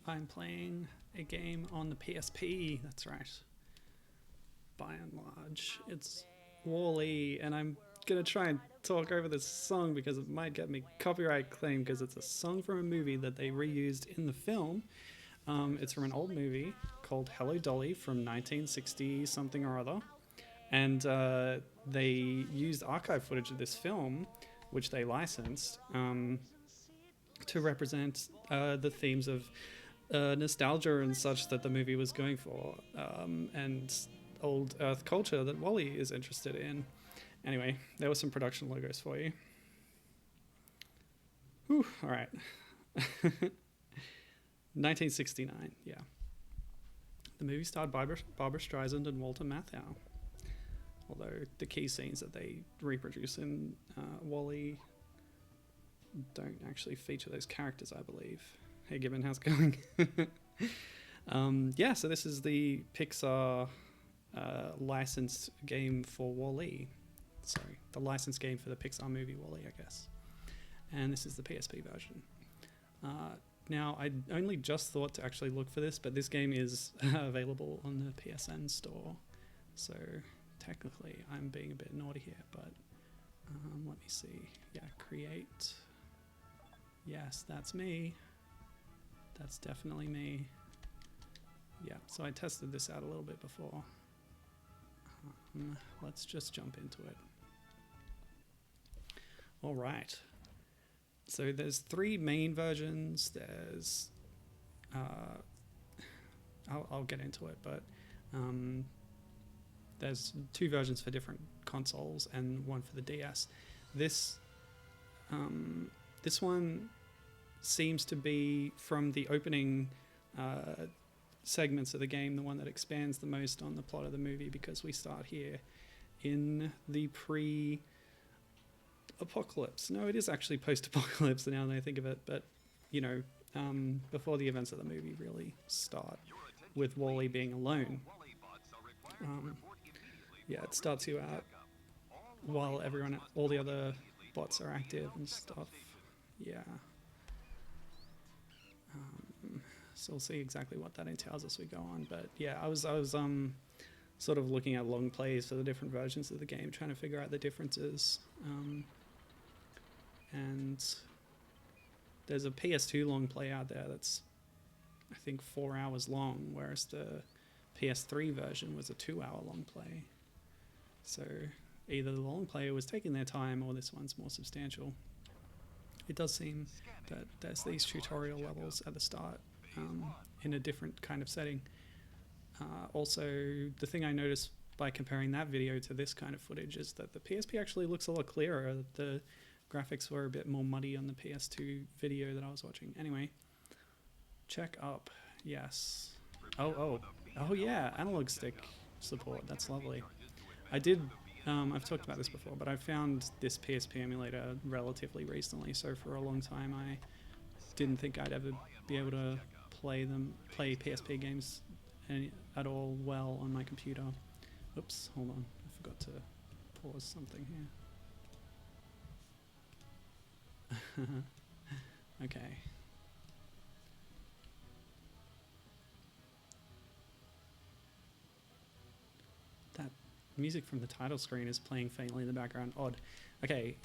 I'm playing a game on the PSP. That's right. By and large, it's Wall-E, and I'm gonna try and talk over this song because it might get me copyright claim because it's a song from a movie that they reused in the film. It's from an old movie called Hello Dolly from 1960 something or other, and they used archive footage of this film, which they licensed to represent the themes of nostalgia and such that the movie was going for, and old Earth culture that Wally is interested in. Anyway, there were some production logos for you. Whew, all right. 1969, yeah. The movie starred Barbara Streisand and Walter Matthau. Although the key scenes that they reproduce in Wall-E don't actually feature those characters, I believe. Hey Gibbon, how's it going? Yeah, so this is the Pixar licensed game for Wall-E. Sorry, the licensed game for the Pixar movie Wall-E, I guess. And this is the PSP version. Now, I only just thought to actually look for this, but this game is available on the PSN store. So technically, I'm being a bit naughty here, but let me see. Yeah, create. Yes, that's me. That's definitely me. Yeah, so I tested this out a little bit before. Let's just jump into it. All right. So there's 3 main versions. There's, I'll get into it, but there's 2 versions for different consoles and 1 for the DS. This one seems to be from the opening segments of the game, the one that expands the most on the plot of the movie, because we start here in the apocalypse. No, it is actually post-apocalypse now that I think of it, but you know, before the events of the movie really start, with Wall-E being alone. Yeah, it starts you out while all the other bots are active and stuff. Yeah. So we'll see exactly what that entails as we go on. But yeah, I was sort of looking at long plays for the different versions of the game, trying to figure out the differences. And there's a PS2 long play out there that's, I think, 4 hours long, whereas the PS3 version was a 2-hour long play. So either the long play was taking their time or this one's more substantial. It does seem that there's these tutorial levels at the start in a different kind of setting. Also, the thing I noticed by comparing that video to this kind of footage is that the PSP actually looks a lot clearer. The graphics were a bit more muddy on the PS2 video that I was watching. Anyway, check up. Yes. Oh yeah, analog stick support. That's lovely. I did, I've talked about this before, but I found this PSP emulator relatively recently, so for a long time I didn't think I'd ever be able to play PSP games at all well on my computer. Oops, hold on, I forgot to pause something here. Okay. That music from the title screen is playing faintly in the background. Odd. Okay,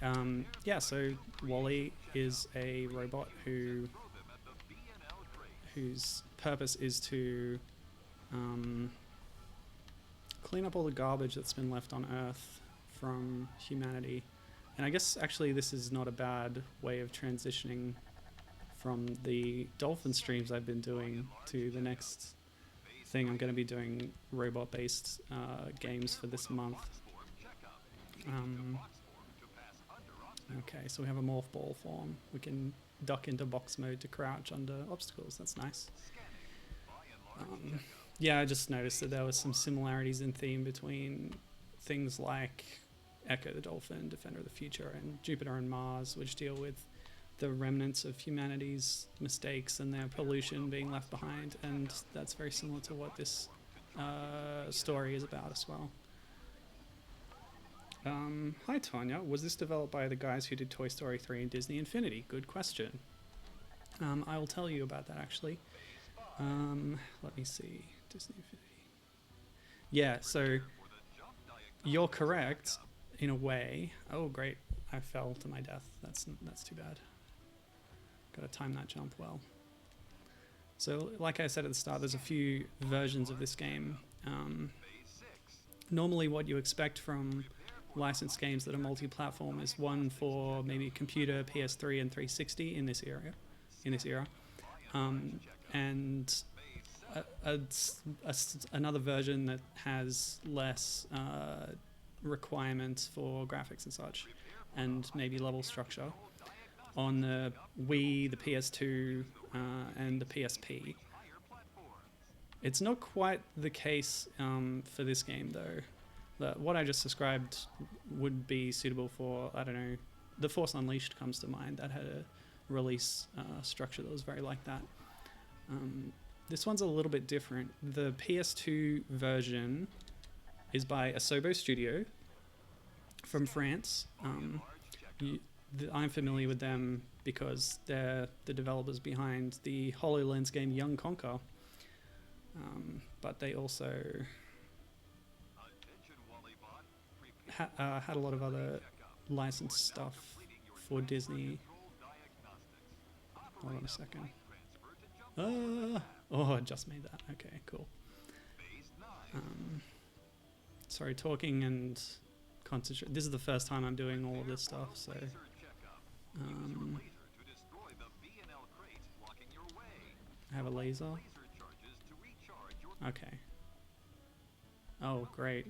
yeah, so Wall-E is a robot whose purpose is to clean up all the garbage that's been left on Earth from humanity. And I guess actually this is not a bad way of transitioning from the dolphin streams I've been doing to the next thing. I'm going to be doing robot-based games for this month. Okay, so we have a morph ball form. We can duck into box mode to crouch under obstacles. That's nice. Yeah, I just noticed that there were some similarities in theme between things like Echo the Dolphin, Defender of the Future, and Jupiter and Mars, which deal with the remnants of humanity's mistakes and their pollution being left behind, and that's very similar to what this story is about as well. Hi Tanya, was this developed by the guys who did Toy Story 3 and Disney Infinity? Good question. I will tell you about that actually. Let me see. Disney Infinity. Yeah, so you're correct in a way. Oh, great. I fell to my death. That's too bad. Gotta time that jump well. So, like I said at the start, there's a few versions of this game. Normally what you expect from licensed games that are multi-platform is one for maybe computer, PS3 and 360 in this era. And another version that has less requirements for graphics and such, and maybe level structure. On the Wii, the PS2, and the PSP. It's not quite the case for this game, though. What I just described would be suitable for, I don't know, The Force Unleashed comes to mind. That had a release structure that was very like that. This one's a little bit different. The PS2 version is by Asobo Studio from France. I'm familiar with them because they're the developers behind the HoloLens game Young Conquer. But they also had a lot of other licensed stuff for Disney. Hold on a second. Oh, I just made that. Okay, cool. Sorry, talking and concentrate. This is the first time I'm doing all of this stuff, so... I have a laser. Okay. Oh, great.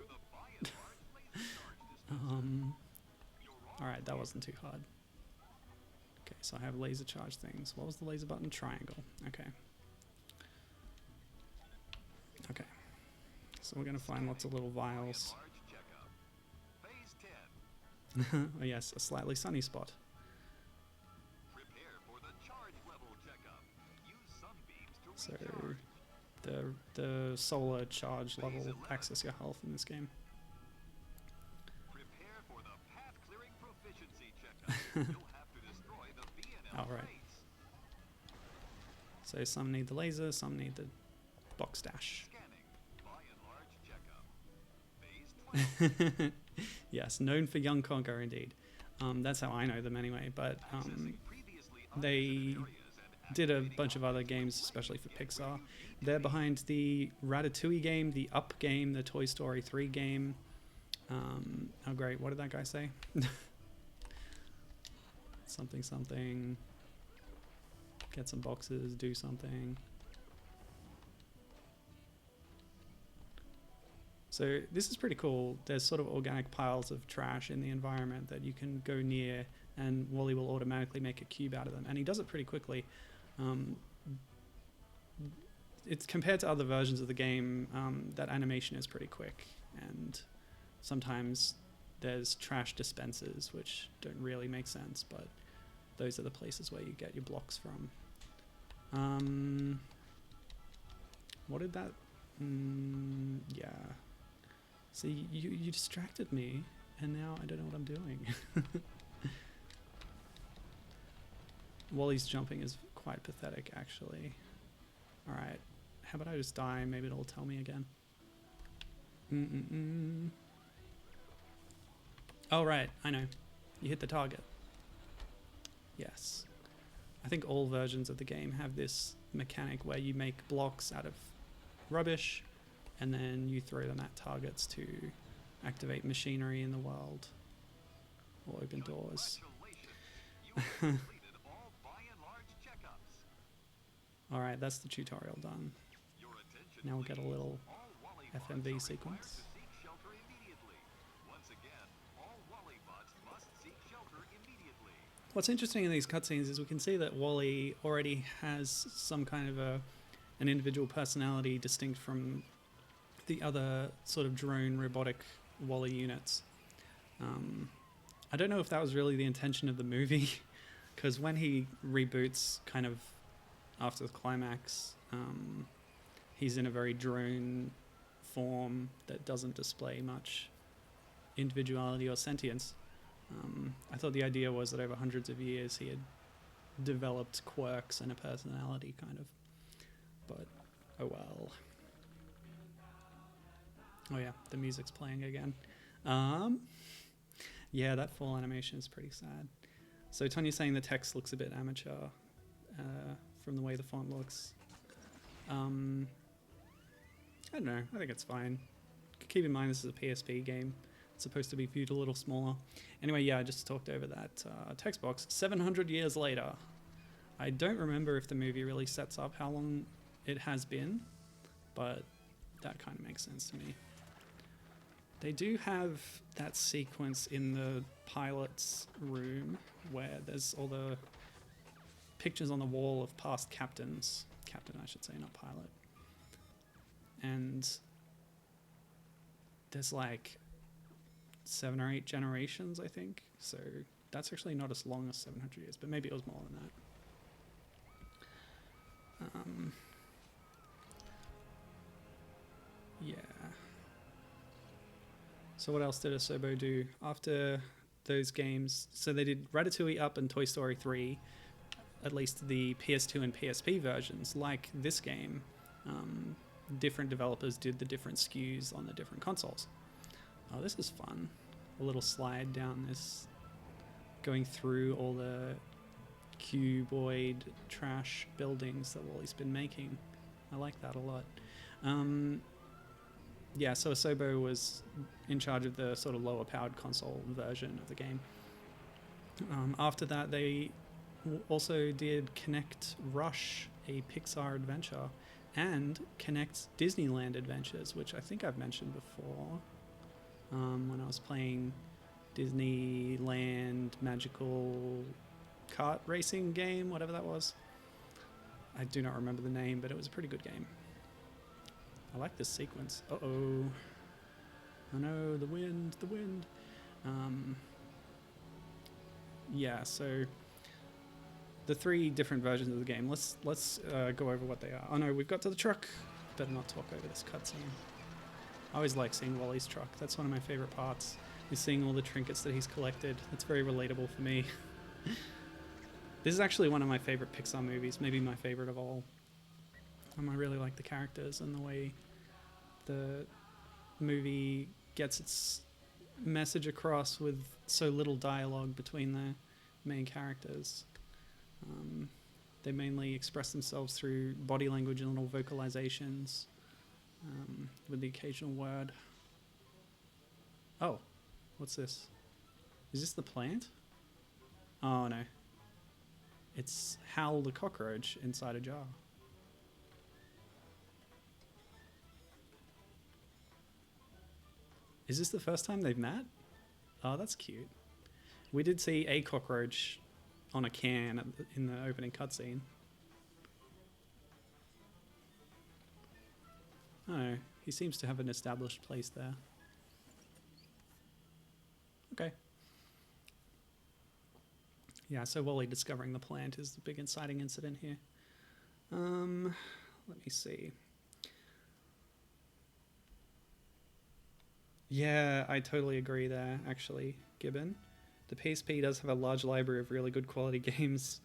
Alright, that wasn't too hard. Okay, so I have laser charge things. What was the laser button? Triangle. Okay. Okay. So we're going to find lots of little vials. Oh yes, a slightly sunny spot. So the solar charge level access your health in this game. Alright. So some need the laser, some need the box dash. Yes, known for Young Conquer indeed. That's how I know them anyway, but they did a bunch of other games, especially for Pixar. They're behind the Ratatouille game, the Up game, the Toy Story 3 game. Oh great, what did that guy say? Something. Get some boxes, do something. So this is pretty cool. There's sort of organic piles of trash in the environment that you can go near, and Wally will automatically make a cube out of them. And he does it pretty quickly. It's compared to other versions of the game, that animation is pretty quick. And sometimes there's trash dispensers, which don't really make sense, but those are the places where you get your blocks from. What did that... yeah. See, you distracted me, and now I don't know what I'm doing. Wally's jumping is quite pathetic, actually. Alright, how about I just die? Maybe it'll tell me again. Oh, right, I know. You hit the target. Yes. I think all versions of the game have this mechanic where you make blocks out of rubbish, and then you throw them at targets to activate machinery in the world or open doors. Alright, that's the tutorial done. Now we'll get a little FMV sequence. What's interesting in these cutscenes is we can see that Wally already has some kind of an individual personality distinct from the other sort of drone robotic Wally units. I don't know if that was really the intention of the movie, because when he reboots kind of after the climax, he's in a very drone form that doesn't display much individuality or sentience. I thought the idea was that over hundreds of years he had developed quirks and a personality, kind of. But Oh yeah, the music's playing again. Um, yeah, that full animation is pretty sad. So Tanya's saying the text looks a bit amateur from the way the font looks. I don't know. I think it's fine. Keep in mind this is a PSP game. It's supposed to be viewed a little smaller. Anyway, yeah, I just talked over that text box. 700 years later. I don't remember if the movie really sets up how long it has been, but that kind of makes sense to me. They do have that sequence in the pilot's room where there's all the pictures on the wall of past captains. Captain, I should say, not pilot. And there's like 7 or 8 generations, I think. So that's actually not as long as 700 years, but maybe it was more than that. Yeah. So what else did Asobo do after those games? So they did Ratatouille Up and Toy Story 3, at least the PS2 and PSP versions, like this game. Different developers did the different SKUs on the different consoles. Oh, this is fun. A little slide down this, going through all the cuboid trash buildings that Wally's been making. I like that a lot. Yeah, so Asobo was in charge of the sort of lower powered console version of the game. After that, they also did Connect Rush, a Pixar adventure, and Connect Disneyland Adventures, which I think I've mentioned before when I was playing Disneyland Magical Kart Racing game, whatever that was. I do not remember the name, but it was a pretty good game. I like this sequence. Uh-oh. Oh no, the wind, the wind. Yeah, so the 3 different versions of the game. Let's go over what they are. Oh no, we've got to the truck. Better not talk over this cutscene. I always like seeing Wally's truck. That's one of my favorite parts, is seeing all the trinkets that he's collected. That's very relatable for me. This is actually one of my favorite Pixar movies, maybe my favorite of all. I really like the characters and the way the movie gets its message across with so little dialogue between the main characters. They mainly express themselves through body language and little vocalizations, with the occasional word. Oh, what's this? Is this the plant? Oh no. It's Hal the cockroach inside a jar. Is this the first time they've met? Oh, that's cute. We did see a cockroach on a can in the opening cutscene. Oh, he seems to have an established place there. Okay. Yeah, so Wally discovering the plant is the big inciting incident here. Let me see. Yeah, I totally agree there, actually, Gibbon. The PSP does have a large library of really good quality games,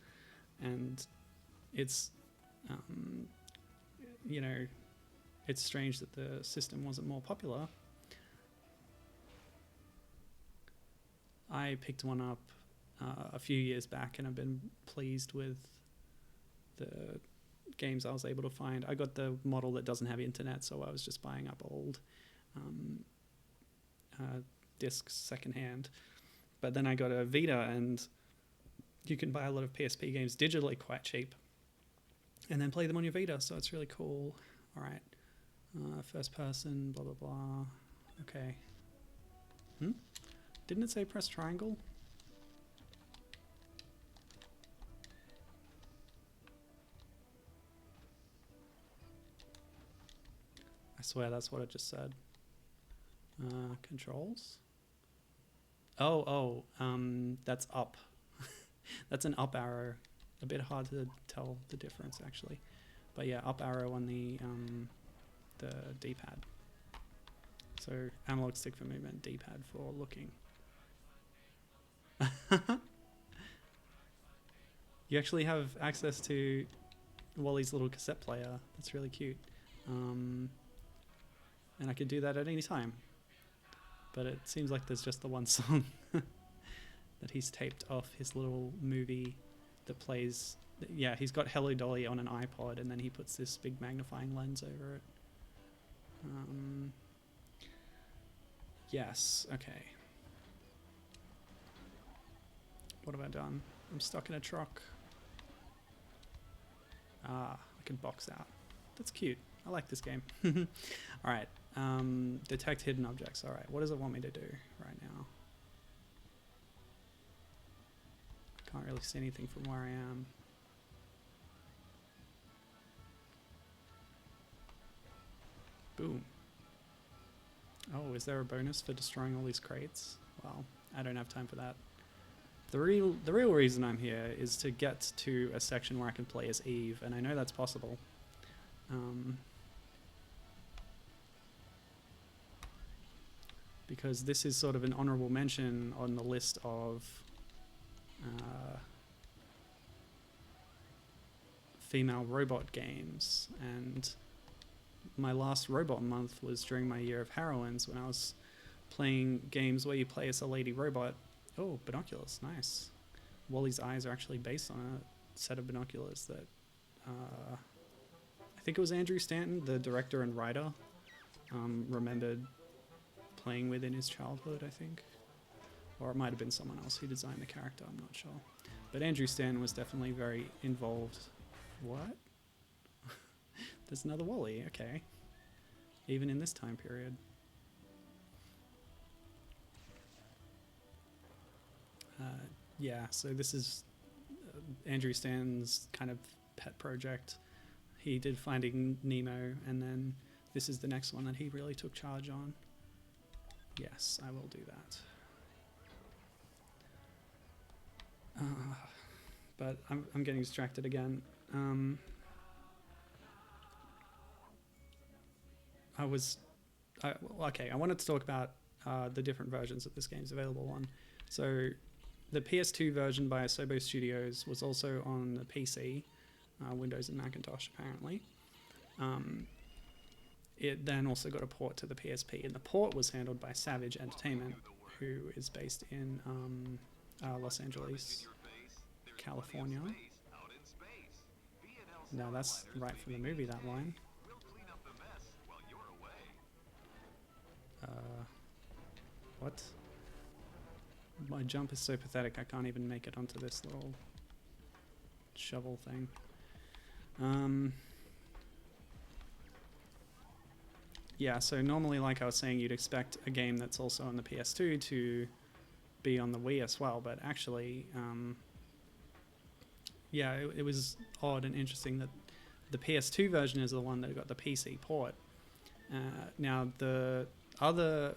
and it's, you know, it's strange that the system wasn't more popular. I picked one up a few years back, and I've been pleased with the games I was able to find. I got the model that doesn't have internet, so I was just buying up old discs secondhand. But then I got a Vita, and you can buy a lot of PSP games digitally quite cheap, and then play them on your Vita, so it's really cool. All right. First person, blah, blah, blah. Okay. Didn't it say press triangle? I swear that's what it just said. Controls? Oh, that's up. That's an up arrow. A bit hard to tell the difference, actually. But yeah, up arrow on the D-pad. So analog stick for movement, D-pad for looking. You actually have access to Wally's little cassette player. That's really cute. and I could do that at any time. But it seems like there's just the one song that he's taped off his little movie that plays. Yeah, he's got Hello Dolly on an iPod, and then he puts this big magnifying lens over it. Yes, okay. What have I done? I'm stuck in a truck. Ah, I can box out. That's cute. I like this game. Alright, detect hidden objects. Alright, what does it want me to do right now? I can't really see anything from where I am. Boom. Oh, is there a bonus for destroying all these crates? Well, I don't have time for that. The real reason I'm here is to get to a section where I can play as Eve, and I know that's possible. Because this is sort of an honorable mention on the list of female robot games, and my last robot month was during my year of heroines when I was playing games where you play as a lady robot. Oh, binoculars, nice. Wally's eyes are actually based on a set of binoculars that I think it was Andrew Stanton, the director and writer, remembered playing with in his childhood, I think. Or it might have been someone else who designed the character, I'm not sure. But Andrew Stanton was definitely very involved. What? There's another Wally, okay. Even in this time period. Yeah, so this is Andrew Stanton's kind of pet project. He did Finding Nemo, and then this is the next one that he really took charge on. Yes, I will do that. But I'm getting distracted again. Okay, I wanted to talk about the different versions that this game's available on. So the PS2 version by Asobo Studios was also on the PC, Windows and Macintosh apparently. It then also got a port to the PSP, and the port was handled by Savage Entertainment, who is based in Los Angeles, California. Now that's right from the movie, that line. What? My jump is so pathetic I can't even make it onto this little shovel thing. Yeah, so normally, like I was saying, you'd expect a game that's also on the PS2 to be on the Wii as well, but actually, yeah, it was odd and interesting that the PS2 version is the one that got the PC port. Now, the other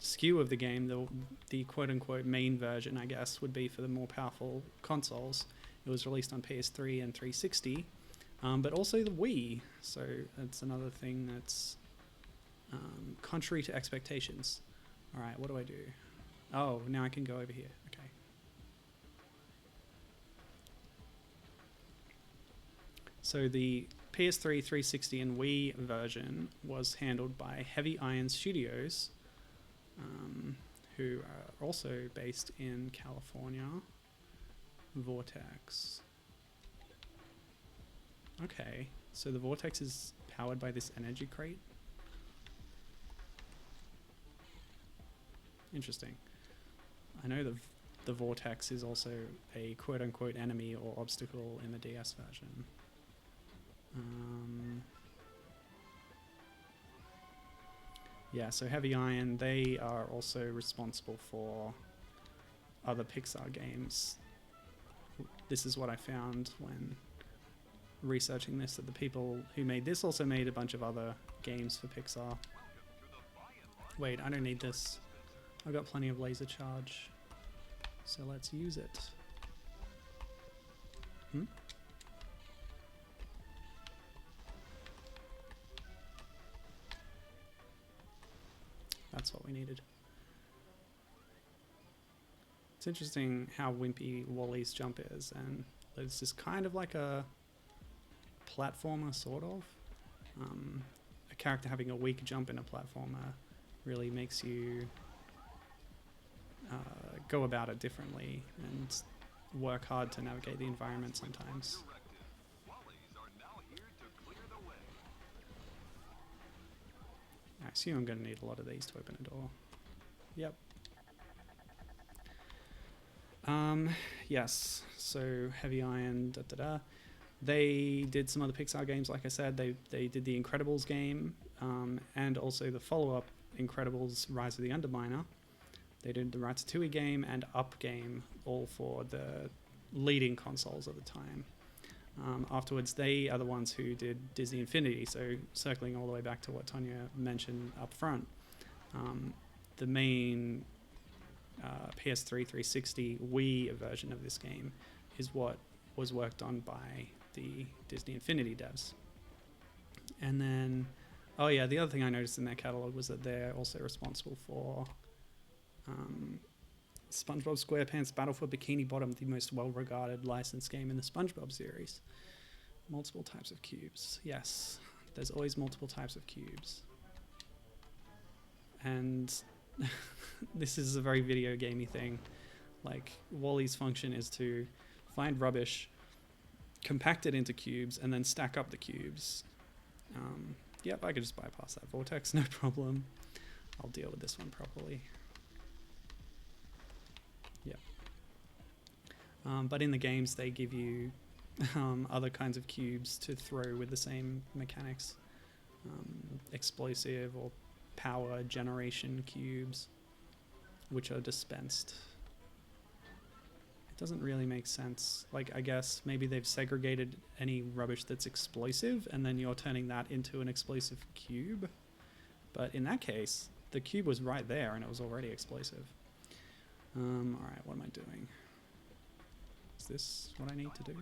SKU of the game, the quote-unquote main version, I guess, would be for the more powerful consoles. It was released on PS3 and 360, but also the Wii, so that's another thing that's contrary to expectations. Alright, what do I do? Oh, now I can go over here. Okay. So the PS3, 360, and Wii version was handled by Heavy Iron Studios, who are also based in California. Vortex. Okay, so the Vortex is powered by this energy crate. Interesting. I know the Vortex is also a quote-unquote enemy or obstacle in the DS version. Yeah, so Heavy Iron, they are also responsible for other Pixar games. This is what I found when researching this, that the people who made this also made a bunch of other games for Pixar. Wait, I don't need this. I've got plenty of laser charge, so let's use it. That's what we needed. It's interesting how wimpy Wally's jump is, and it's just kind of like a platformer, sort of. a character having a weak jump in a platformer really makes you go about it differently and work hard to navigate the environment sometimes. I assume I'm going to need a lot of these to open a door. Yep. Yes, so Heavy Iron, They did some other Pixar games, like I said. They did the Incredibles game, and also the follow-up Incredibles Rise of the Underminer. They did the Ratatouille game and Up game, all for the leading consoles at the time. Afterwards, they are the ones who did Disney Infinity, so circling all the way back to what Tonya mentioned up front. The main PS3 360 Wii version of this game is what was worked on by the Disney Infinity devs. And then, oh yeah, the other thing I noticed in their catalog was that they're also responsible for SpongeBob SquarePants Battle for Bikini Bottom, the most well-regarded licensed game in the SpongeBob series. Multiple types of cubes. Yes, there's always multiple types of cubes. And this is a very video gamey thing. Like, WALL-E's function is to find rubbish, compact it into cubes, and then stack up the cubes. Yep, I could just bypass that vortex, no problem. I'll deal with this one properly. Yep. But in the games, they give you other kinds of cubes to throw with the same mechanics. Explosive or power generation cubes, which are dispensed. It doesn't really make sense. Like, I guess maybe they've segregated any rubbish that's explosive, and then you're turning that into an explosive cube. But in that case, the cube was right there, and it was already explosive. Alright, what am I doing? Is this what I need to do?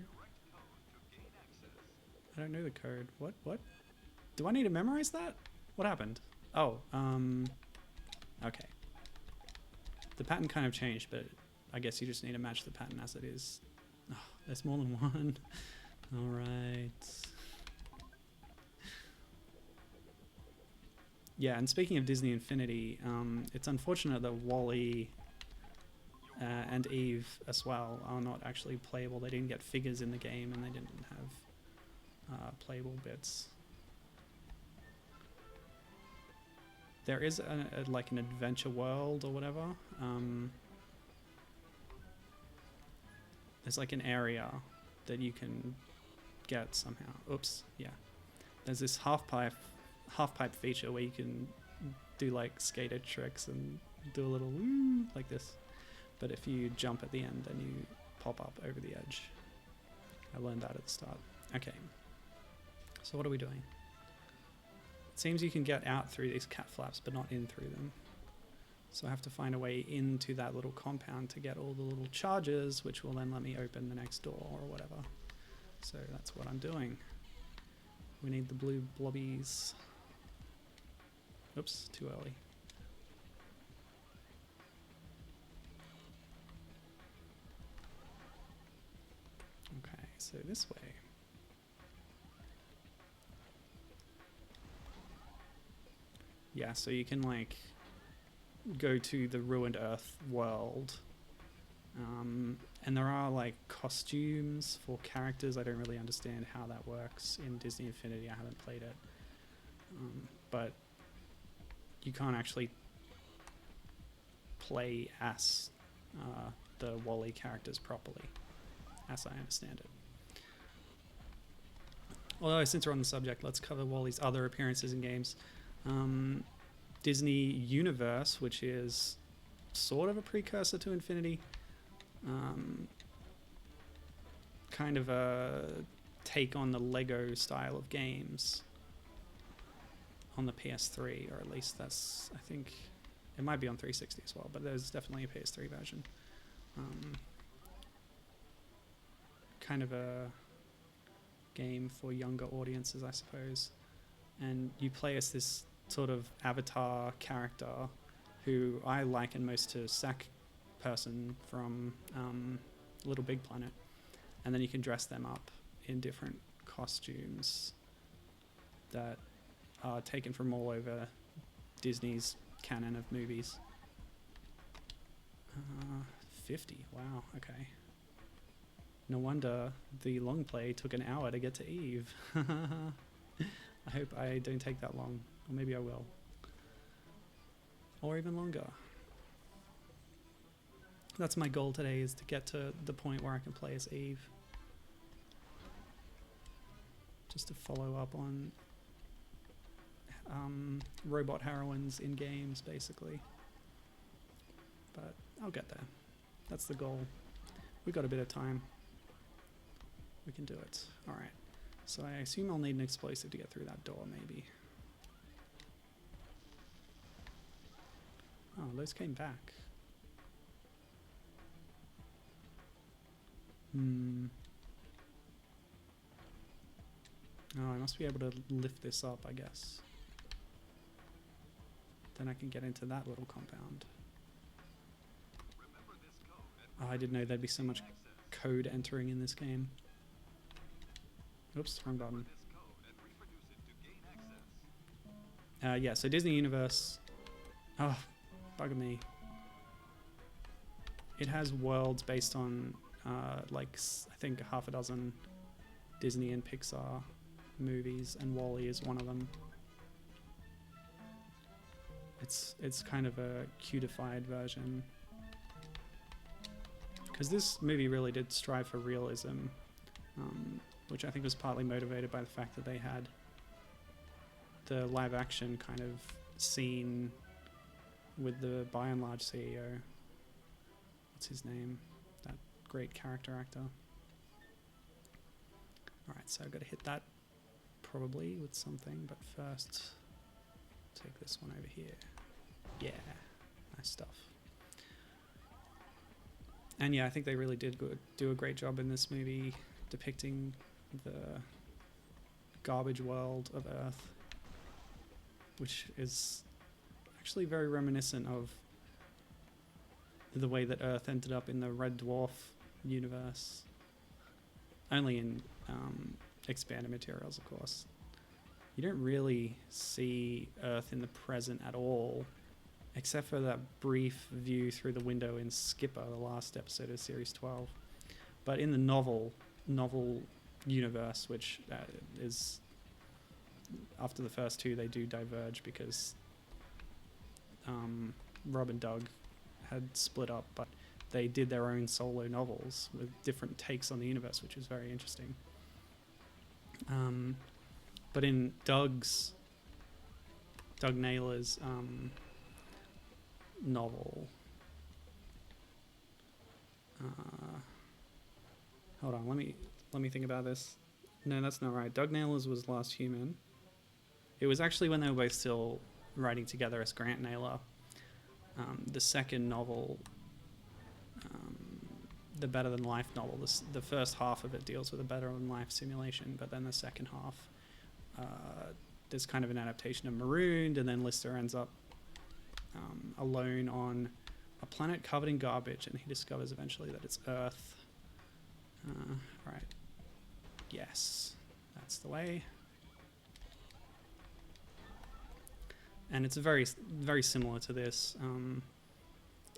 I don't know the code. What? Do I need to memorize that? What happened? Oh, okay. The pattern kind of changed, but I guess you just need to match the pattern as it is. Oh, there's more than one. Alright. Yeah, and speaking of Disney Infinity, it's unfortunate that WALL-E and Eve as well are not actually playable. They didn't get figures in the game, and they didn't have playable bits. There is like an adventure world or whatever. There's like an area that you can get somehow. Oops, yeah. There's this half pipe feature where you can do like skater tricks and do a little woo like this. But if you jump at the end, then you pop up over the edge. I learned that at the start. Okay. So what are we doing? It seems you can get out through these cat flaps, but not in through them. So I have to find a way into that little compound to get all the little charges, which will then let me open the next door or whatever. So that's what I'm doing. We need the blue blobbies. Oops, too early. Okay, so this way. Yeah, so you can like go to the ruined Earth world, and there are like costumes for characters. I don't really understand how that works in Disney Infinity. I haven't played it, but you can't actually play as the WALL-E characters properly, as I understand it. Although, since we're on the subject, let's cover WALL-E's other appearances in games. Disney Universe, which is sort of a precursor to Infinity. Kind of a take on the Lego style of games on the PS3, or at least that's, I think, it might be on 360 as well, but there's definitely a PS3 version. Kind of a game for younger audiences, I suppose. And you play as this sort of avatar character who I liken most to Sack Person from Little Big Planet. And then you can dress them up in different costumes that taken from all over Disney's canon of movies. 50, wow, okay. No wonder the long play took an hour to get to Eve. I hope I don't take that long, or maybe I will. Or even longer. That's my goal today, is to get to the point where I can play as Eve. Just to follow up on robot heroines in games, basically. But I'll get there. That's the goal. We've got a bit of time. We can do it. Alright. So I assume I'll need an explosive to get through that door, maybe. Oh, those came back. Oh, I must be able to lift this up, I guess. Then I can get into that little compound. Oh, I didn't know there'd be so much code entering in this game. Oops, wrong button. Yeah, so Disney Universe... Oh, bugger me. It has worlds based on, like, I think half a dozen Disney and Pixar movies, and WALL-E is one of them. It's kind of a cutified version. Because this movie really did strive for realism, which I think was partly motivated by the fact that they had the live action kind of scene with the by and large CEO. What's his name? That great character actor. Alright, so I've got to hit that probably with something, but first take this one over here. Yeah, nice stuff. And yeah, I think they really did do a great job in this movie depicting the garbage world of Earth, which is actually very reminiscent of the way that Earth ended up in the Red Dwarf universe. Only in expanded materials, of course. You don't really see Earth in the present at all, except for that brief view through the window in Skipper, the last episode of Series 12. But in the novel universe, which is... After the first two, they do diverge because Rob and Doug had split up, but they did their own solo novels with different takes on the universe, which was very interesting. But in Doug Naylor's novel, hold on, let me think about this. No, that's not right. Doug Naylor's was Last Human. It was actually when they were both still writing together as Grant Naylor. The second novel, the Better Than Life novel, the first half of it deals with a Better Than Life simulation, but then the second half, there's kind of an adaptation of Marooned, and then Lister ends up alone on a planet covered in garbage, and he discovers eventually that it's Earth. Right. Yes, that's the way. And it's very, very similar to this.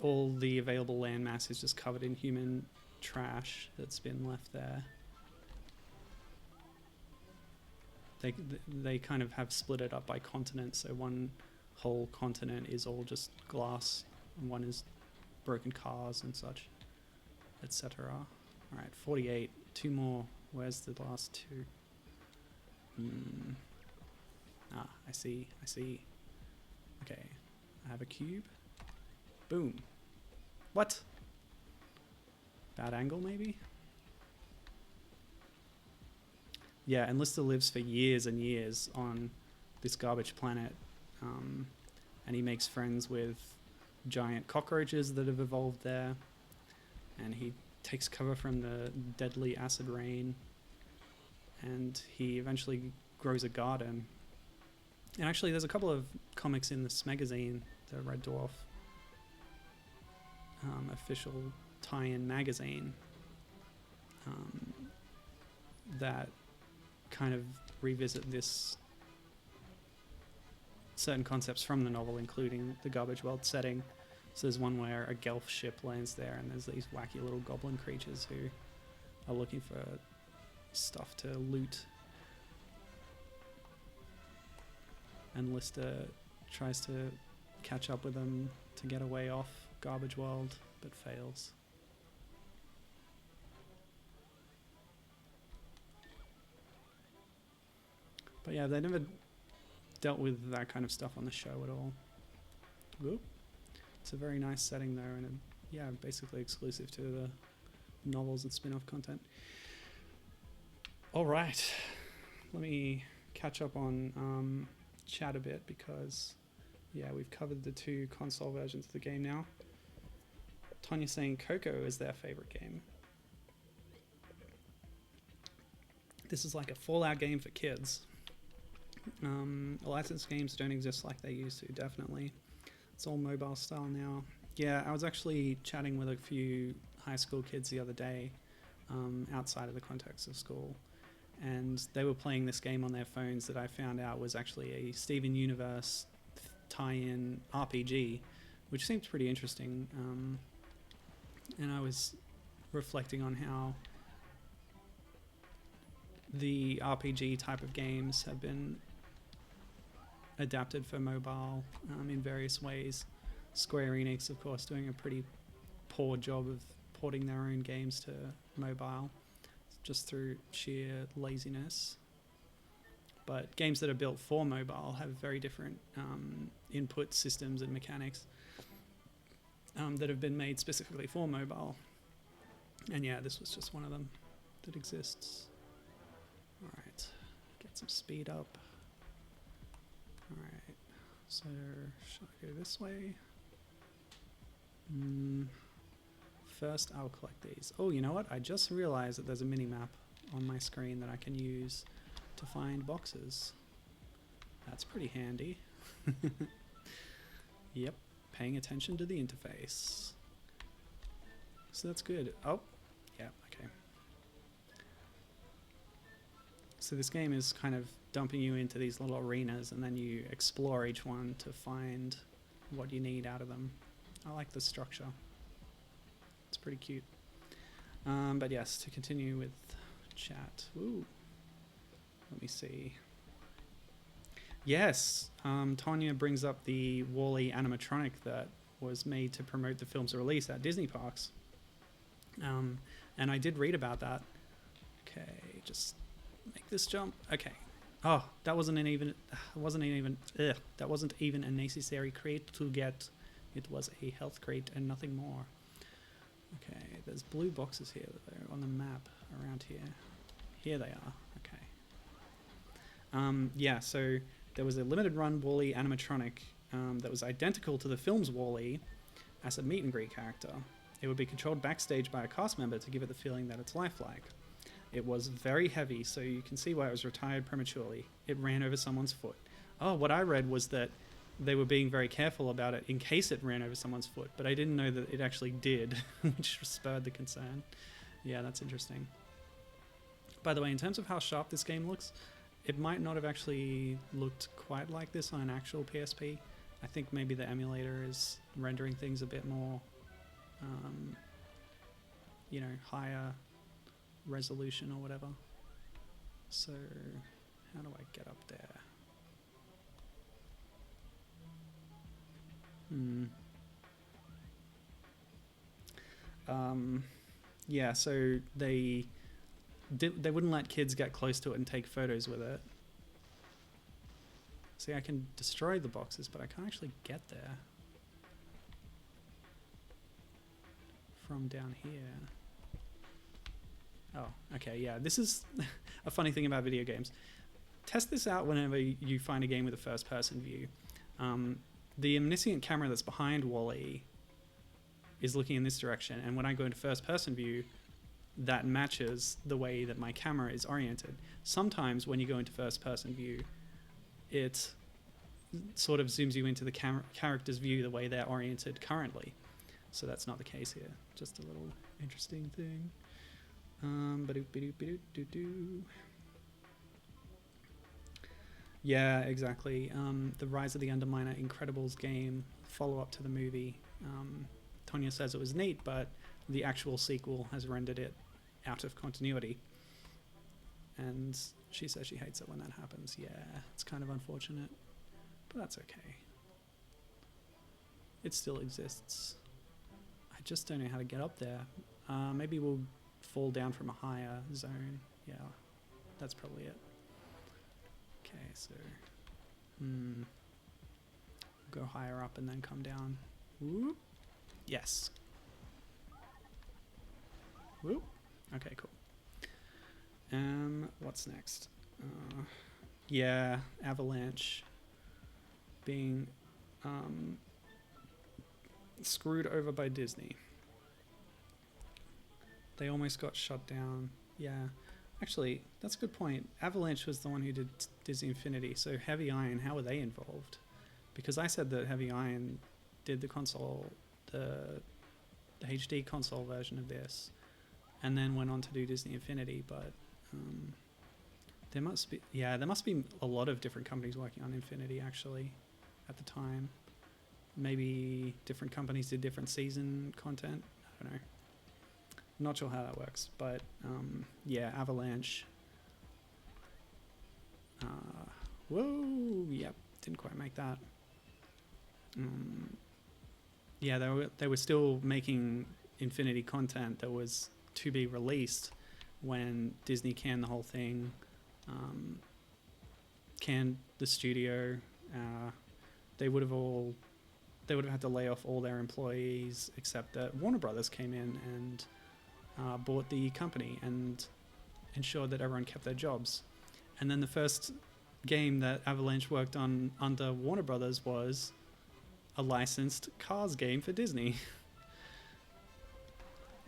All the available landmass is just covered in human trash that's been left there. They kind of have split it up by continent, so one whole continent is all just glass, and one is broken cars and such, etc. Alright, 48. Two more. Where's the last two? Ah, I see. Okay, I have a cube. Boom. What? Bad angle, maybe? Yeah, and Lister lives for years and years on this garbage planet, and he makes friends with giant cockroaches that have evolved there, and he takes cover from the deadly acid rain, and he eventually grows a garden. And actually, there's a couple of comics in this magazine, the Red Dwarf official tie-in magazine, that kind of revisit this certain concepts from the novel, including the Garbage World setting. So there's one where a Gelf ship lands there, and there's these wacky little goblin creatures who are looking for stuff to loot. And Lister tries to catch up with them to get away off Garbage World, but fails. But yeah, they never dealt with that kind of stuff on the show at all. Whoop. It's a very nice setting though, and yeah, basically exclusive to the novels and spin-off content. All right, let me catch up on chat a bit, because yeah, we've covered the 2 console versions of the game now. Tanya's saying Coco is their favorite game. This is like a Fallout game for kids. Licensed games don't exist like they used to, definitely. It's all mobile style now. Yeah, I was actually chatting with a few high school kids the other day, outside of the context of school, and they were playing this game on their phones that I found out was actually a Steven Universe tie-in RPG, which seemed pretty interesting. And I was reflecting on how the RPG type of games have been adapted for mobile in various ways. Square Enix, of course, doing a pretty poor job of porting their own games to mobile, just through sheer laziness. But games that are built for mobile have very different input systems and mechanics that have been made specifically for mobile. And yeah, this was just one of them that exists. Alright, get some speed up. Alright, so should I go this way? First I'll collect these. Oh, you know what? I just realized that there's a mini-map on my screen that I can use to find boxes. That's pretty handy. Yep, paying attention to the interface. So that's good. Oh, yeah, okay. So this game is kind of dumping you into these little arenas, and then you explore each one to find what you need out of them. I like the structure. It's pretty cute. But yes, to continue with chat. Ooh. Let me see. Yes, Tanya brings up the Wall-E animatronic that was made to promote the film's release at Disney parks. And I did read about that. Okay, just make this jump. Okay. Oh, that wasn't even a necessary crate to get. It was a health crate and nothing more. Okay, there's blue boxes here though on the map around here. Here they are. Okay. Yeah, so there was a limited run Wall-E animatronic that was identical to the film's Wall-E as a meet and greet character. It would be controlled backstage by a cast member to give it the feeling that it's lifelike. It was very heavy, so you can see why it was retired prematurely. It ran over someone's foot. Oh, what I read was that they were being very careful about it in case it ran over someone's foot, but I didn't know that it actually did, which spurred the concern. Yeah, that's interesting. By the way, in terms of how sharp this game looks, it might not have actually looked quite like this on an actual PSP. I think maybe the emulator is rendering things a bit more, higher resolution or whatever. So, how do I get up there? Yeah, so they wouldn't let kids get close to it and take photos with it. See, I can destroy the boxes, but I can't actually get there from down here. Oh, okay, yeah. This is a funny thing about video games. Test this out whenever you find a game with a first-person view. The omniscient camera that's behind Wall-E is looking in this direction, and when I go into first-person view, that matches the way that my camera is oriented. Sometimes when you go into first-person view, it sort of zooms you into the character's view the way they're oriented currently. So that's not the case here. Just a little interesting thing. Yeah, exactly. The Rise of the Underminer Incredibles game, follow up to the movie. Tonya says it was neat, but the actual sequel has rendered it out of continuity. And she says she hates it when that happens. Yeah, it's kind of unfortunate, but that's okay. It still exists. I just don't know how to get up there. Maybe we'll fall down from a higher zone. Yeah, that's probably it. Okay, so go higher up and then come down. Whoop. Yes. Whoop. Okay, cool. What's next? Yeah, Avalanche being screwed over by Disney. They almost got shut down. Yeah. Actually, that's a good point. Avalanche was the one who did Disney Infinity. So Heavy Iron, how were they involved? Because I said that Heavy Iron did the console, the HD console version of this, and then went on to do Disney Infinity. But there must be a lot of different companies working on Infinity actually at the time. Maybe different companies did different season content. I don't know. Not sure how that works, but yeah, Avalanche. Whoa, yep, didn't quite make that. Yeah, they were still making Infinity content that was to be released when Disney canned the whole thing, canned the studio. They would have had to lay off all their employees, except that Warner Brothers came in and bought the company and ensured that everyone kept their jobs. And then the first game that Avalanche worked on under Warner Brothers was a licensed Cars game for Disney.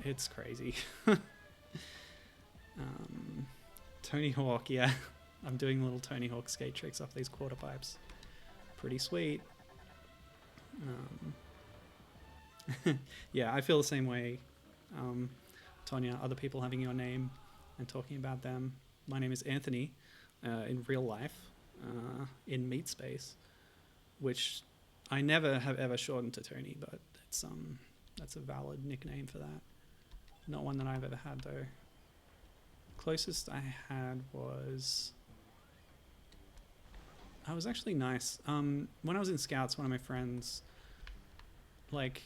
It's crazy. Tony Hawk, yeah. I'm doing little Tony Hawk skate tricks off these quarter pipes. Pretty sweet. Yeah, I feel the same way. Tonya, other people having your name and talking about them. My name is Anthony in real life, in Meat Space, which I never have ever shortened to Tony, but it's that's a valid nickname for that. Not one that I've ever had though. Closest I had was actually nice. When I was in Scouts, one of my friends, like,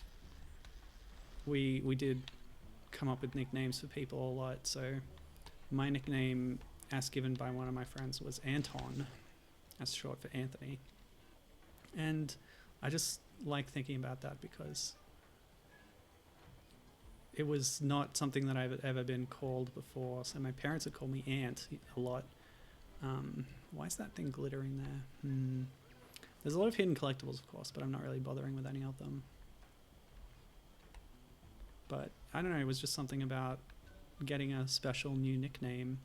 we did come up with nicknames for people a lot. So my nickname, as given by one of my friends, was Anton. That's short for Anthony. And I just like thinking about that because it was not something that I've ever been called before. So my parents would call me Ant a lot. Why is that thing glittering there? There's a lot of hidden collectibles, of course, but I'm not really bothering with any of them. But I don't know, it was just something about getting a special new nickname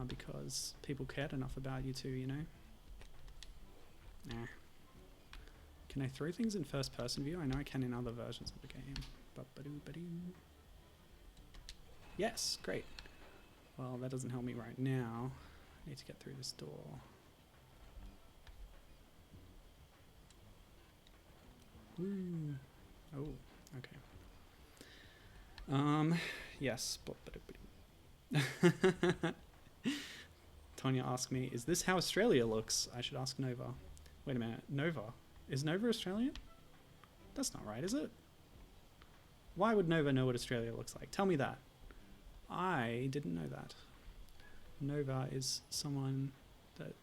because people cared enough about you too, you know? Nah. Can I throw things in first person view? I know I can in other versions of the game. Yes, great. Well, that doesn't help me right now. I need to get through this door. Ooh. Oh, okay. Yes. Tonya asked me, is this how Australia looks? I should ask Nova. Wait a minute, Nova? Is Nova Australian? That's not right, is it? Why would Nova know what Australia looks like? Tell me that. I didn't know that. Nova is someone that,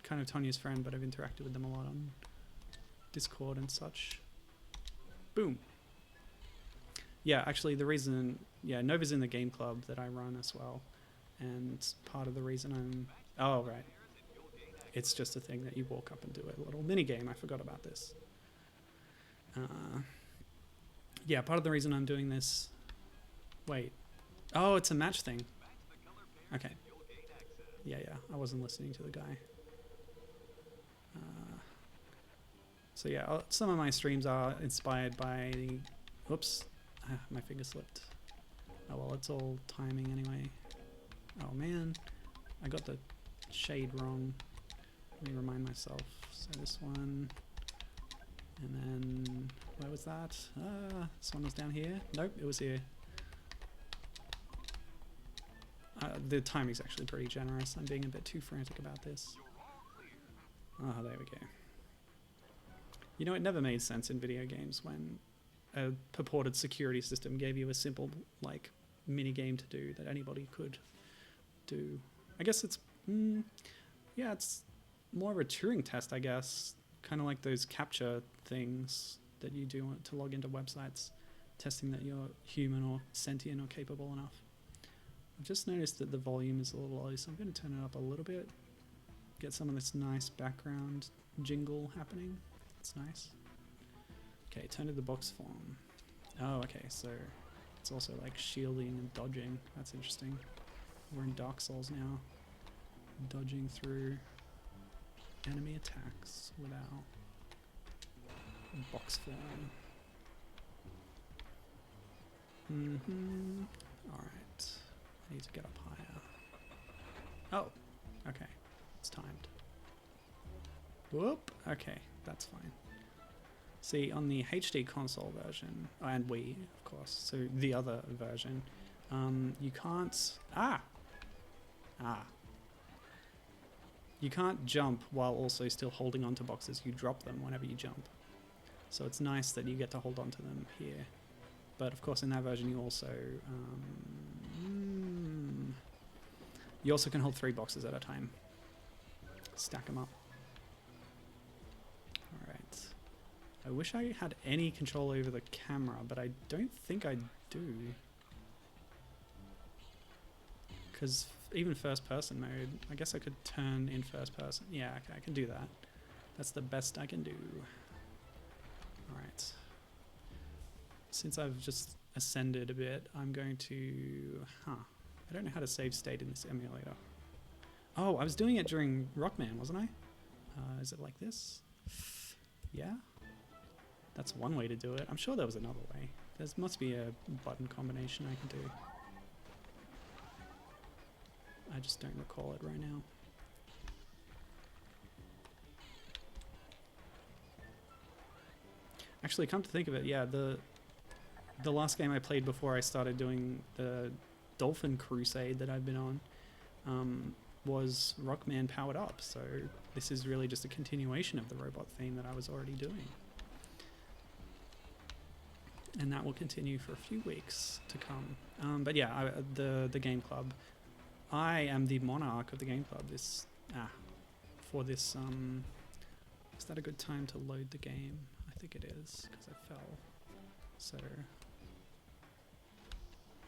kind of Tonya's friend, but I've interacted with them a lot on Discord and such. Boom. Yeah, actually the reason, Nova's in the game club that I run as well. And part of the reason oh, right. It's just a thing that you walk up and do a little mini game. I forgot about this. Yeah, part of the reason I'm doing this. Wait. Oh, it's a match thing. Okay. Yeah, I wasn't listening to the guy. So yeah, some of my streams are inspired by the... Whoops. My finger slipped. Oh well, it's all timing anyway. Oh man. I got the shade wrong. Let me remind myself. So this one, and then where was that? This one was down here. Nope, it was here. The timing's actually pretty generous. I'm being a bit too frantic about this. Oh, there we go. You know, it never made sense in video games when a purported security system gave you a simple, like, mini game to do that anybody could do. I guess it's, yeah, it's more of a Turing test, I guess. Kind of like those capture things that you do to log into websites, testing that you're human or sentient or capable enough. I've just noticed that the volume is a little low, so I'm going to turn it up a little bit. Get some of this nice background jingle happening. It's nice. Okay, turn to the box form. Oh, okay, so it's also like shielding and dodging. That's interesting. We're in Dark Souls now. Dodging through enemy attacks with our box form. Alright. I need to get up higher. Oh, okay. It's timed. Whoop. Okay, that's fine. See, on the HD console version, and Wii, of course, so the other version, you can't... You can't jump while also still holding onto boxes. You drop them whenever you jump. So it's nice that you get to hold onto them here. But of course in that version you also... you also can hold 3 boxes at a time. Stack them up. Alright. I wish I had any control over the camera, but I don't think I do. Because even first person mode, I guess I could turn in first person. Yeah, okay, I can do that. That's the best I can do. Alright. Since I've just ascended a bit, I'm going to... I don't know how to save state in this emulator. Oh, I was doing it during Rockman, wasn't I? Is it like this? Yeah? That's one way to do it. I'm sure there was another way. There must be a button combination I can do. I just don't recall it right now. Actually, come to think of it, yeah, the last game I played before I started doing the Dolphin Crusade that I've been on was Rockman powered up, so this is really just a continuation of the robot theme that I was already doing. And that will continue for a few weeks to come. But yeah, the game club. I am the monarch of the game club. For this, is that a good time to load the game? I think it is, because I fell. So,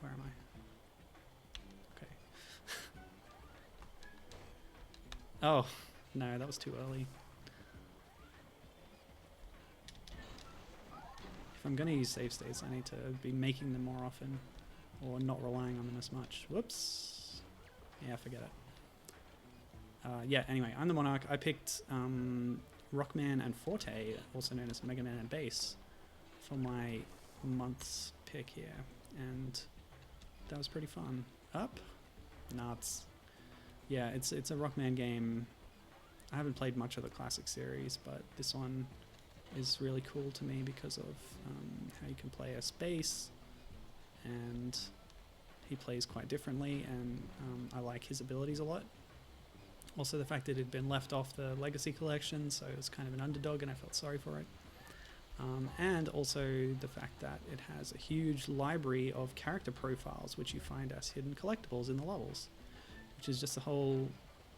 where am I? Okay. Oh, no, that was too early. If I'm going to use save states, I need to be making them more often, or not relying on them as much. Whoops. Yeah, forget it. Yeah, anyway, I'm the monarch. I picked Rockman and Forte, also known as Mega Man and Bass, for my month's pick here, and that was pretty fun. Up? Nuts. Yeah, it's a Rockman game. I haven't played much of the classic series, but this one is really cool to me because of how you can play as Bass, and he plays quite differently, and I like his abilities a lot. Also the fact that it had been left off the Legacy Collection, so it was kind of an underdog and I felt sorry for it. And also the fact that it has a huge library of character profiles which you find as hidden collectibles in the levels, which is just a whole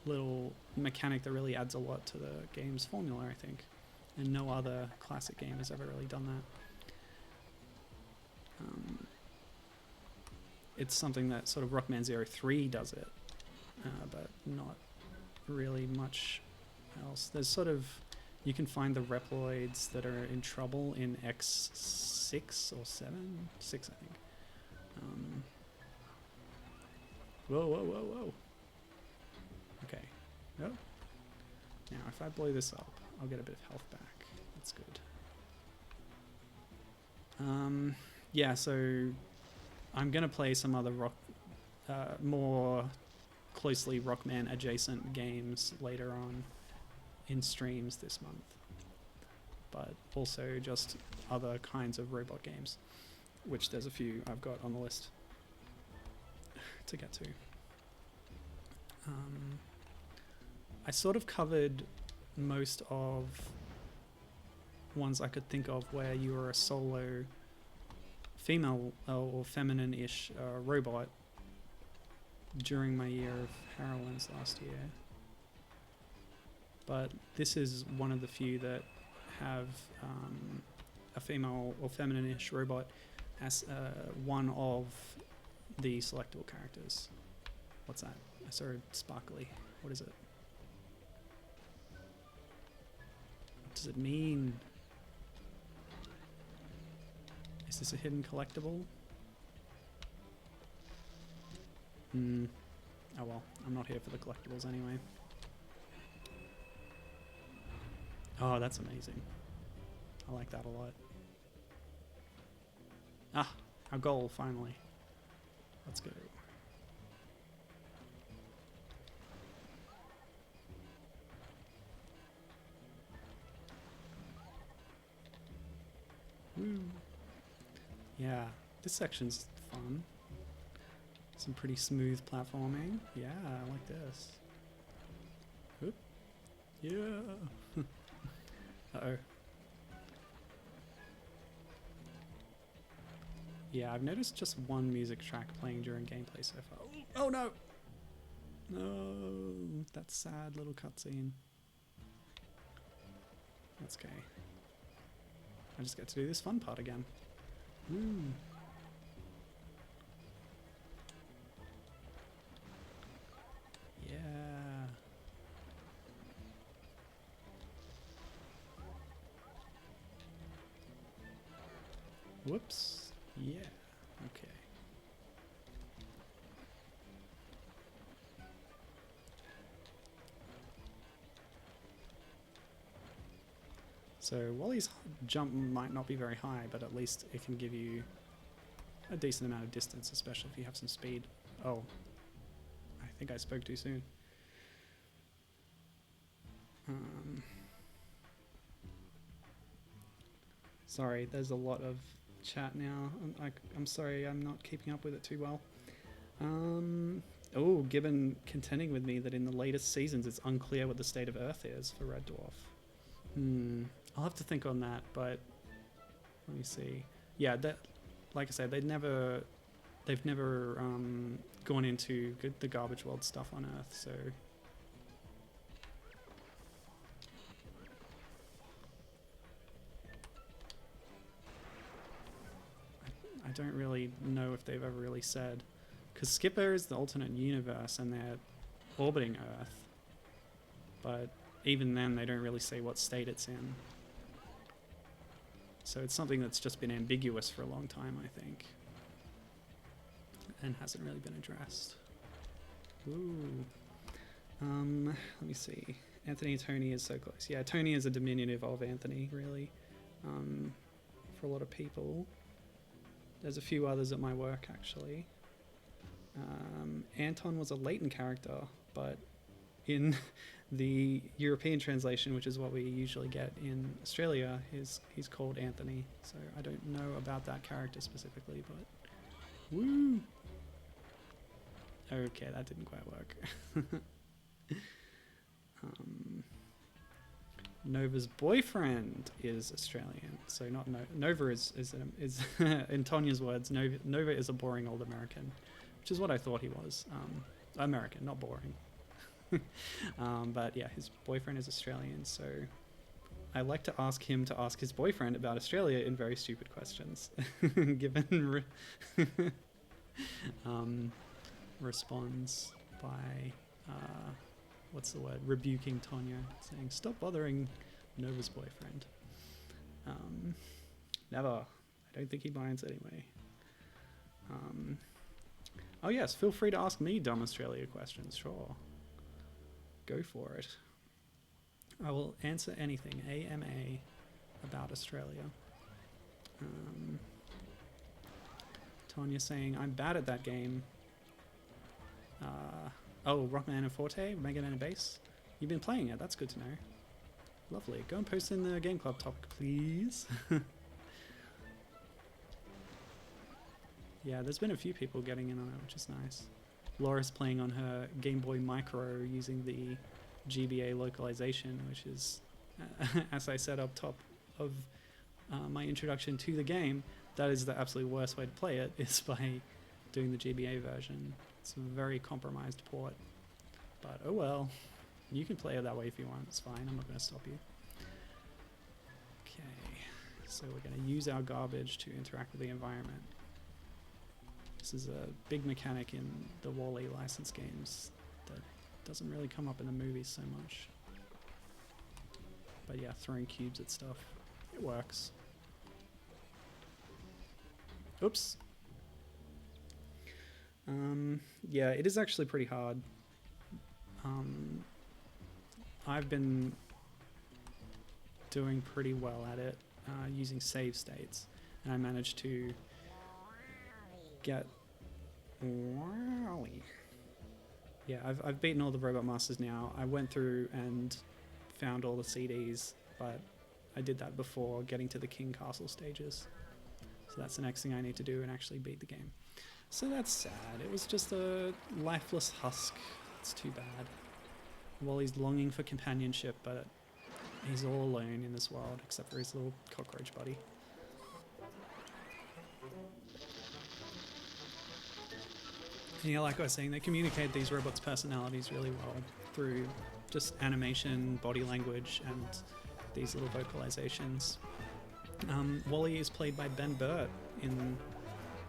little mechanic that really adds a lot to the game's formula, I think. And no other classic game has ever really done that. It's something that sort of Rockman 03 does it, but not really much else. There's sort of, you can find the Reploids that are in trouble in X6 or 7? 6, I think. Whoa, whoa, whoa, whoa. Okay. Oh. Now, if I blow this up, I'll get a bit of health back. That's good. Yeah, so I'm going to play some other more closely Rockman adjacent games later on in streams this month, but also just other kinds of robot games, which there's a few I've got on the list to get to. I sort of covered most of ones I could think of where you were a solo female or feminine-ish robot during my year of heroines last year. But this is one of the few that have a female or feminine-ish robot as one of the selectable characters. What's that? I saw it sparkly. What is it? What does it mean? Is this a hidden collectible? Oh well, I'm not here for the collectibles anyway. Oh, that's amazing. I like that a lot. Ah, our goal, finally. Let's go. Woo. Yeah, this section's fun. Some pretty smooth platforming. Yeah, I like this. Oop. Yeah. Uh-oh. Yeah, I've noticed just one music track playing during gameplay so far. Oh no! No, that sad little cutscene. That's okay. I just get to do this fun part again. Woo. Yeah. Whoops. Yeah. Okay. So Wally's jump might not be very high, but at least it can give you a decent amount of distance, especially if you have some speed. Oh, I think I spoke too soon. Sorry, there's a lot of chat now. I'm sorry, I'm not keeping up with it too well. Oh, Gibbon contending with me that in the latest seasons it's unclear what the state of Earth is for Red Dwarf. I'll have to think on that, but let me see. Yeah, that, like I said, they've never gone into the garbage world stuff on Earth, so I don't really know if they've ever really said, because Skipper is the alternate universe and they're orbiting Earth, but even then they don't really say what state it's in. So it's something that's just been ambiguous for a long time, I think, and hasn't really been addressed. Ooh. Let me see. Anthony Tony is so close. Yeah, Tony is a diminutive of Anthony, really, for a lot of people. There's a few others at my work, actually. Anton was a latent character, but in the European translation, which is what we usually get in Australia, he's called Anthony. So I don't know about that character specifically, but woo! Okay, that didn't quite work. Nova's boyfriend is Australian, so not Nova is in Tanya's words, Nova is a boring old American, which is what I thought he was. American, not boring. But yeah, his boyfriend is Australian, so I like to ask him to ask his boyfriend about Australia in very stupid questions. Given responds by what's the word? Rebuking Tanya, saying, "Stop bothering Nova's boyfriend." Never. I don't think he minds anyway. Oh yes, feel free to ask me dumb Australia questions, sure. Go for it. I will answer anything, AMA, about Australia. Tanya saying, I'm bad at that game. Oh, Rockman and Forte, Mega Man and Bass. You've been playing it. That's good to know. Lovely. Go and post in the Game Club topic, please. Yeah, there's been a few people getting in on it, which is nice. Laura's playing on her Game Boy Micro using the GBA localization, which is, as I said up top of my introduction to the game, that is the absolute worst way to play it, is by doing the GBA version. It's a very compromised port. But oh well, you can play it that way if you want, it's fine, I'm not going to stop you. Okay, so we're going to use our garbage to interact with the environment. This is a big mechanic in the Wall-E license games that doesn't really come up in the movies so much. But yeah, throwing cubes at stuff, it works. Oops. Yeah, it is actually pretty hard. I've been doing pretty well at it using save states, and I managed to get... Yeah, I've beaten all the Robot Masters now. I went through and found all the CDs, but I did that before getting to the King Castle stages. So that's the next thing I need to do and actually beat the game. So that's sad. It was just a lifeless husk. It's too bad. Wally's longing for companionship, but he's all alone in this world, except for his little cockroach buddy. And yeah, like I was saying, they communicate these robots' personalities really well through just animation, body language, and these little vocalizations. Wally is played by Ben Burt in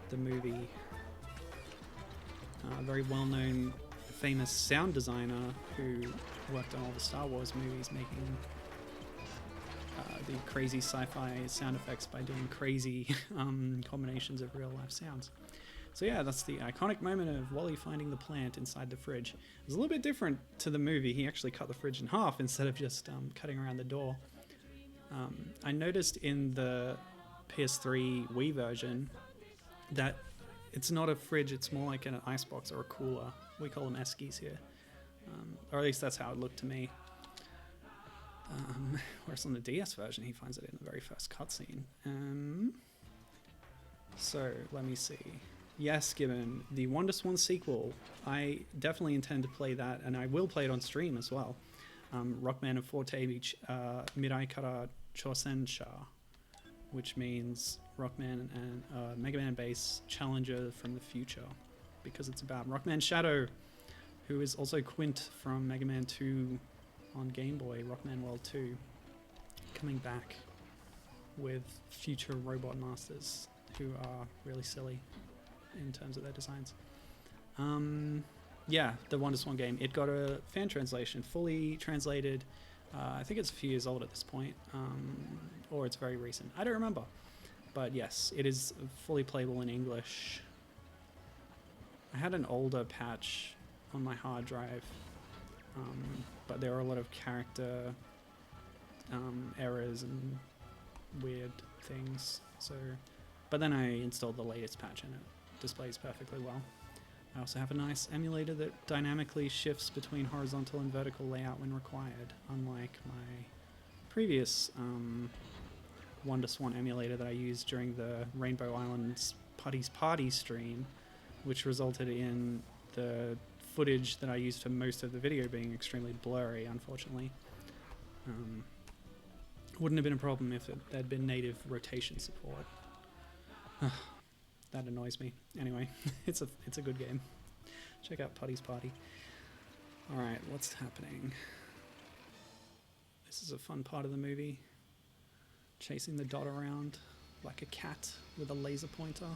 the movie. A very well-known, famous sound designer who worked on all the Star Wars movies, making the crazy sci-fi sound effects by doing crazy combinations of real-life sounds. So yeah, that's the iconic moment of Wally finding the plant inside the fridge. It was a little bit different to the movie. He actually cut the fridge in half instead of just cutting around the door. I noticed in the PS3 Wii version that it's not a fridge, it's more like an icebox or a cooler. We call them eskies here. Or at least that's how it looked to me. Whereas on the DS version, he finds it in the very first cutscene. So, let me see. Yes, given the WonderSwan sequel, I definitely intend to play that, and I will play it on stream as well. Rockman and Forte Mirai Kara Chosensha, which means Rockman and Mega Man Bass Challenger from the future, because it's about Rockman Shadow, who is also Quint from Mega Man 2 on Game Boy, Rockman World 2, coming back with future robot masters who are really silly in terms of their designs. Yeah, the WonderSwan game, it got a fan translation, fully translated. I think it's a few years old at this point, or it's very recent. I don't remember. But yes, it is fully playable in English. I had an older patch on my hard drive, but there were a lot of character errors and weird things. So, but then I installed the latest patch and it displays perfectly well. I also have a nice emulator that dynamically shifts between horizontal and vertical layout when required, unlike my previous WonderSwan emulator that I used during the Rainbow Islands Putty's Party stream, which resulted in the footage that I used for most of the video being extremely blurry, unfortunately. Wouldn't have been a problem if there'd been native rotation support. That annoys me. Anyway, it's a good game. Check out Putty's Party. Alright, what's happening? This is a fun part of the movie. Chasing the dot around like a cat with a laser pointer.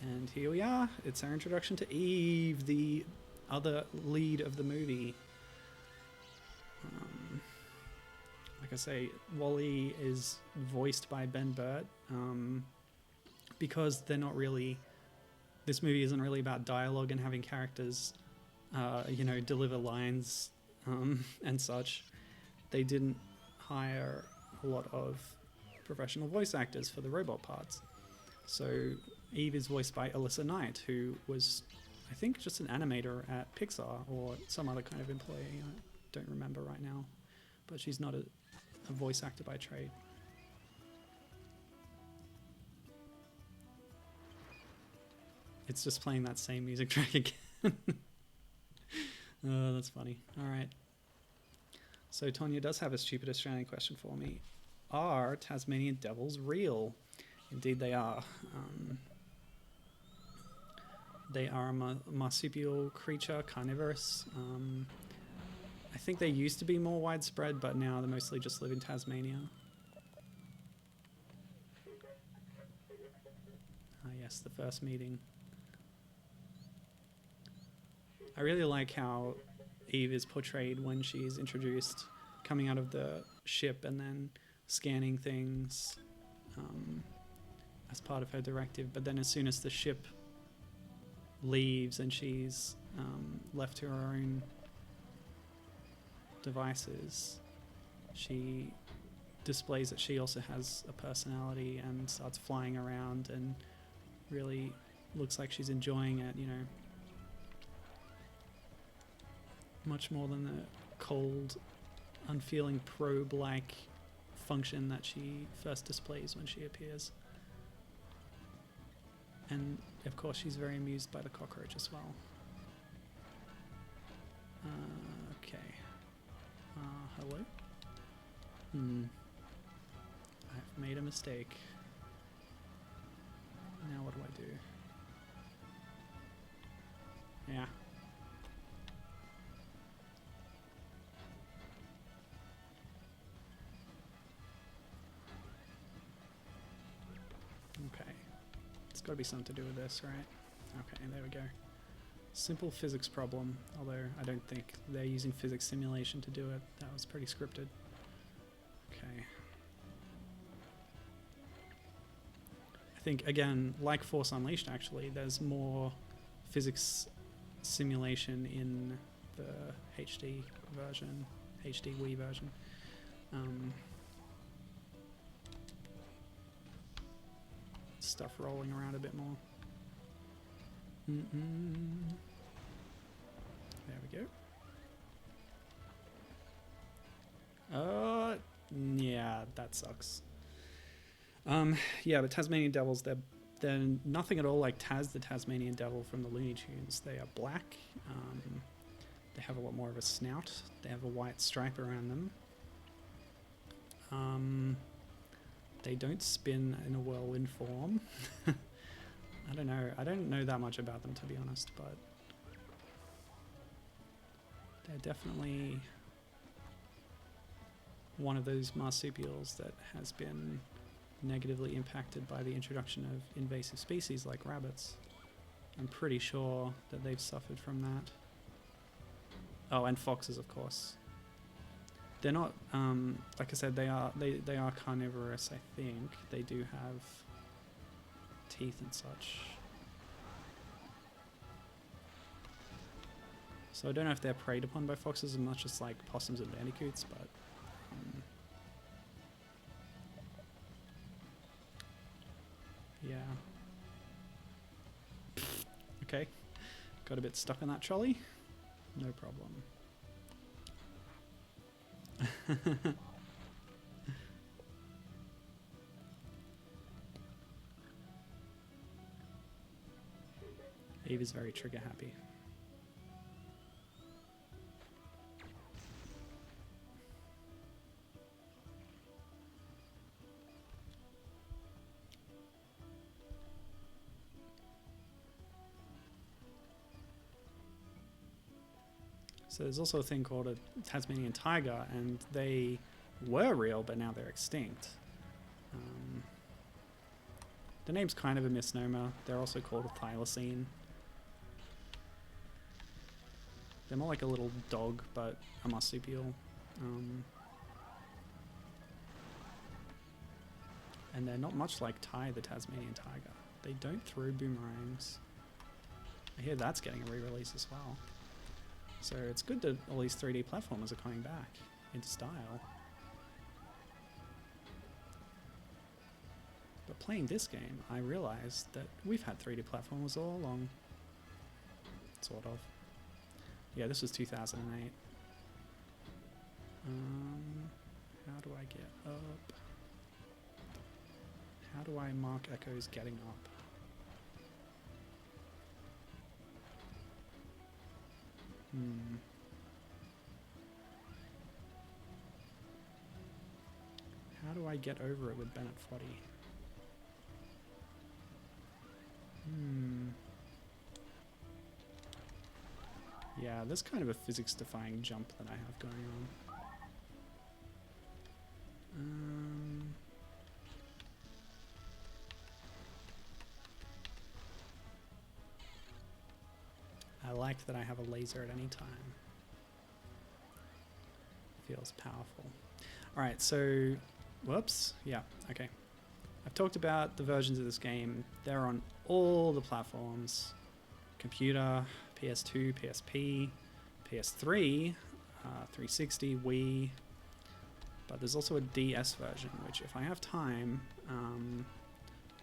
And here we are. It's our introduction to Eve, the other lead of the movie. Like I say, Wally is voiced by Ben Burt, because they're not really... This movie isn't really about dialogue and having characters, deliver lines and such. They didn't hire a lot of professional voice actors for the robot parts. So Eve is voiced by Alyssa Knight, who was, I think, just an animator at Pixar or some other kind of employee. I don't remember right now, but she's not a voice actor by trade. It's just playing that same music track again. Oh, that's funny. All right. So Tonya does have a stupid Australian question for me. Are Tasmanian devils real? Indeed they are. They are a marsupial creature, carnivorous. I think they used to be more widespread, but now they mostly just live in Tasmania. Ah, yes, the first meeting. I really like how Eve is portrayed when she's introduced, coming out of the ship and then scanning things as part of her directive. But then as soon as the ship leaves and she's left to her own devices, she displays that she also has a personality and starts flying around and really looks like she's enjoying it, you know, much more than the cold, unfeeling probe-like function that she first displays when she appears. And of course she's very amused by the cockroach as well. Okay. Hello? I've made a mistake. Now what do I do? Yeah. Okay. It's got to be something to do with this, right? Okay, there we go. Simple physics problem, although I don't think they're using physics simulation to do it. That was pretty scripted. Okay. I think, again, like Force Unleashed, actually, there's more physics simulation in the HD version, HD Wii version. Stuff rolling around a bit more. There we go. Yeah, that sucks. Yeah, but Tasmanian devils, they're nothing at all like Taz the Tasmanian devil from the Looney Tunes. They are black. They have a lot more of a snout. They have a white stripe around them. They don't spin in a whirlwind form. I don't know. I don't know that much about them, to be honest, but they're definitely one of those marsupials that has been negatively impacted by the introduction of invasive species like rabbits. I'm pretty sure that they've suffered from that. Oh, and foxes, of course. They're not, like I said, they are carnivorous, I think. They do have teeth and such. So I don't know if they're preyed upon by foxes as much as like possums and bandicoots, but yeah. Okay, got a bit stuck in that trolley. No problem. Eve is very trigger happy. So there's also a thing called a Tasmanian tiger, and they were real, but now they're extinct. The name's kind of a misnomer. They're also called a thylacine. They're more like a little dog, but a marsupial. And they're not much like Ty, the Tasmanian tiger. They don't throw boomerangs. I hear that's getting a re-release as well. So it's good that all these 3D platformers are coming back into style. But playing this game, I realized that we've had 3D platformers all along. Sort of. Yeah, this was 2008. How do I get up? How do I mark echoes getting up? How do I get over it with Bennett Foddy? Yeah, there's kind of a physics-defying jump that I have going on. I like that I have a laser at any time. Feels powerful. Alright, so... Whoops. Yeah, okay. I've talked about the versions of this game. They're on all the platforms. Computer, PS2, PSP, PS3, 360, Wii. But there's also a DS version, which if I have time,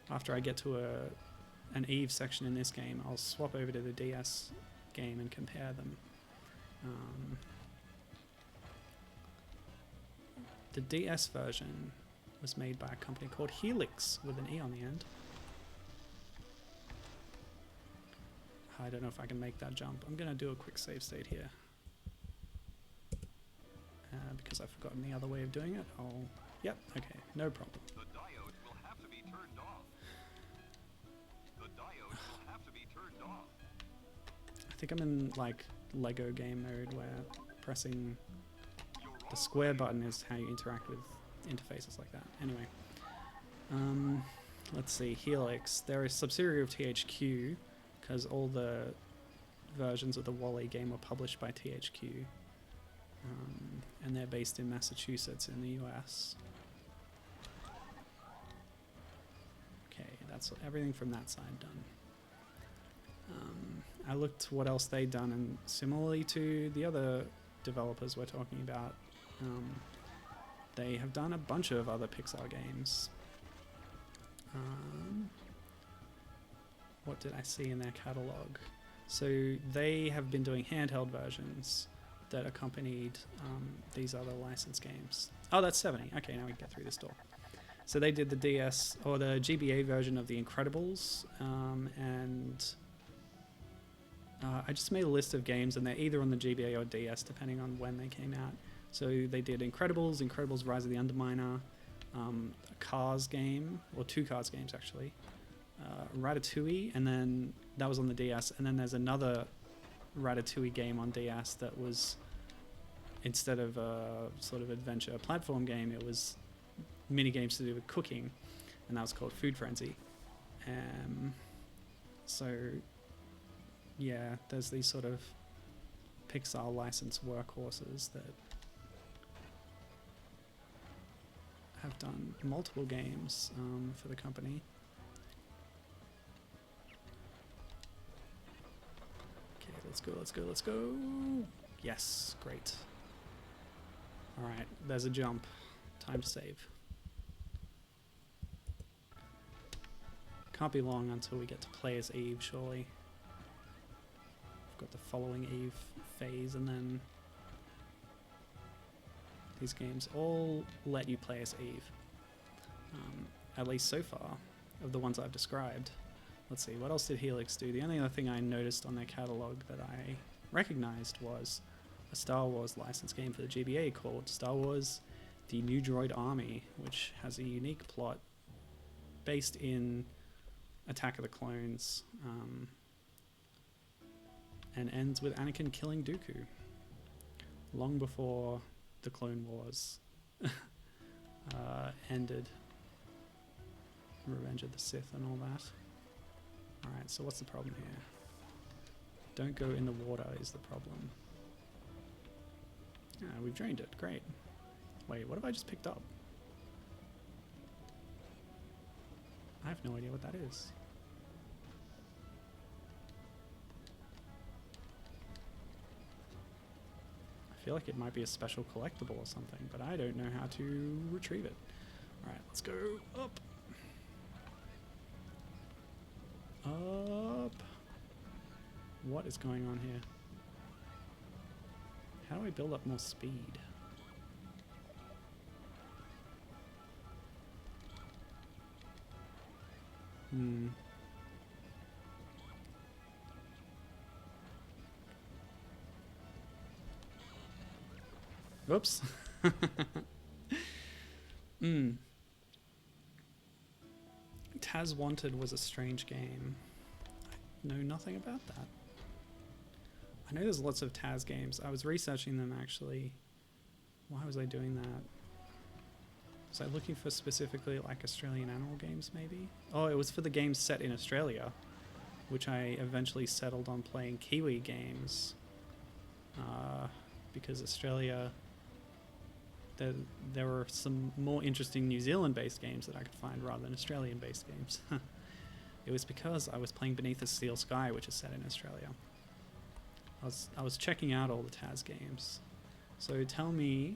after I get to an Eve section in this game, I'll swap over to the DS game and compare them. The DS version was made by a company called Helix with an E on the end. I don't know if I can make that jump. I'm going to do a quick save state here. Because I've forgotten the other way of doing it. Yep, okay, no problem. The diode will have to be turned off. The diode will have to be turned off. I think I'm in like Lego game mode where pressing the square button is how you interact with interfaces like that. Anyway, let's see, Helix. They're a subsidiary of THQ because all the versions of the Wall-E game were published by THQ. And they're based in Massachusetts in the US. Okay, that's everything from that side done. I looked what else they'd done, and similarly to the other developers we're talking about, they have done a bunch of other Pixar games. What did I see in their catalog? So they have been doing handheld versions that accompanied these other licensed games. Oh, that's 70. Okay, now we can get through this door. So they did the DS, or the GBA version of The Incredibles, and I just made a list of games, and they're either on the GBA or DS, depending on when they came out. So they did Incredibles, Incredibles Rise of the Underminer, a Cars game, or two Cars games actually, Ratatouille, and then that was on the DS, and then there's another Ratatouille game on DS that was, instead of a sort of adventure platform game, it was mini games to do with cooking, and that was called Food Frenzy. So yeah, there's these sort of Pixar licensed workhorses that have done multiple games for the company. Okay, let's go, let's go, let's go. Yes, great. Alright, there's a jump. Time to save. Can't be long until we get to play as Eve, surely. We've got the following Eve phase, and then these games all let you play as Eve. At least so far, of the ones I've described. Let's see, what else did Helix do? The only other thing I noticed on their catalog that I recognized was a Star Wars licensed game for the GBA called Star Wars The New Droid Army, which has a unique plot based in Attack of the Clones, and ends with Anakin killing Dooku long before the Clone Wars ended. Revenge of the Sith and all that. Alright, so what's the problem here? Don't go in the water is the problem. Ah, we've drained it. Great. Wait, what have I just picked up? I have no idea what that is. I feel like it might be a special collectible or something, but I don't know how to retrieve it. Alright, let's go up. What is going on here? How do I build up more speed? Oops. Taz Wanted was a strange game. I know nothing about that. I know there's lots of Taz games. I was researching them actually. Why was I doing that? Was I looking for specifically like Australian animal games maybe? Oh, it was for the games set in Australia, which I eventually settled on playing Kiwi games. Because Australia, there were some more interesting New Zealand-based games that I could find rather than Australian-based games. It was because I was playing Beneath a Steel Sky, which is set in Australia. I was checking out all the Taz games. So tell me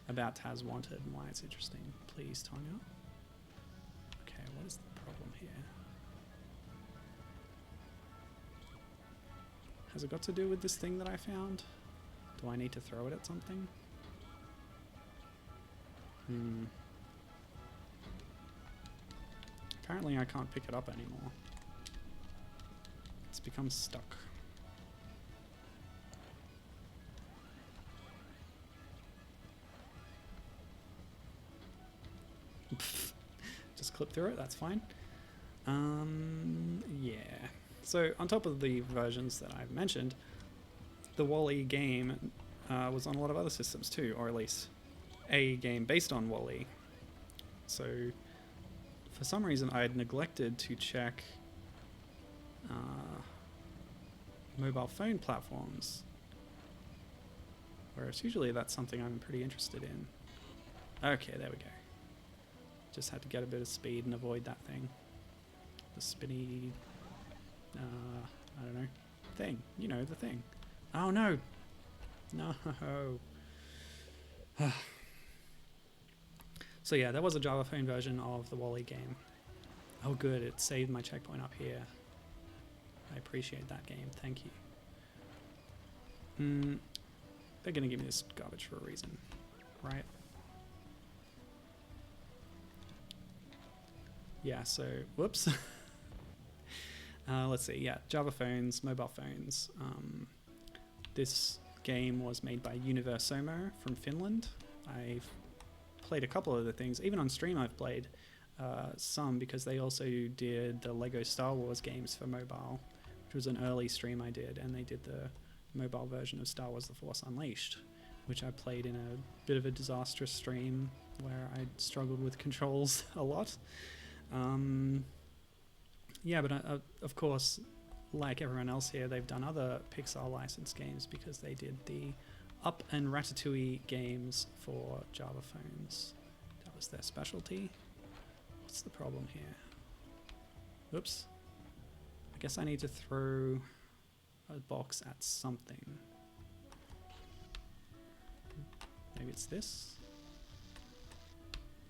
about Taz Wanted and why it's interesting, please, Tanya. Okay, what is the problem here? Has it got to do with this thing that I found? Do I need to throw it at something? Apparently I can't pick it up anymore. It's become stuck. Just clip through it, that's fine. Yeah. So on top of the versions that I've mentioned, the Wall-E game was on a lot of other systems too, or at least a game based on Wall-E. So for some reason I had neglected to check mobile phone platforms, whereas usually that's something I'm pretty interested in. Okay, there we go. Just had to get a bit of speed and avoid that thing. The spinny, I don't know, thing. You know, the thing. Oh no! No! So yeah, there was a Java phone version of the Wall-E game. Oh good, it saved my checkpoint up here. I appreciate that game, thank you. They're gonna give me this garbage for a reason, right? Yeah, so, whoops. Let's see, yeah, Java phones, mobile phones. This game was made by Universomo from Finland. I've played a couple of the things. Even on stream I've played some, because they also did the Lego Star Wars games for mobile, which was an early stream I did, and they did the mobile version of Star Wars The Force Unleashed, which I played in a bit of a disastrous stream where I struggled with controls a lot. Yeah, but of course, like everyone else here, they've done other Pixar licensed games because they did the Up and Ratatouille games for Java phones. That was their specialty. What's the problem here? Oops. I guess I need to throw a box at something. Maybe it's this?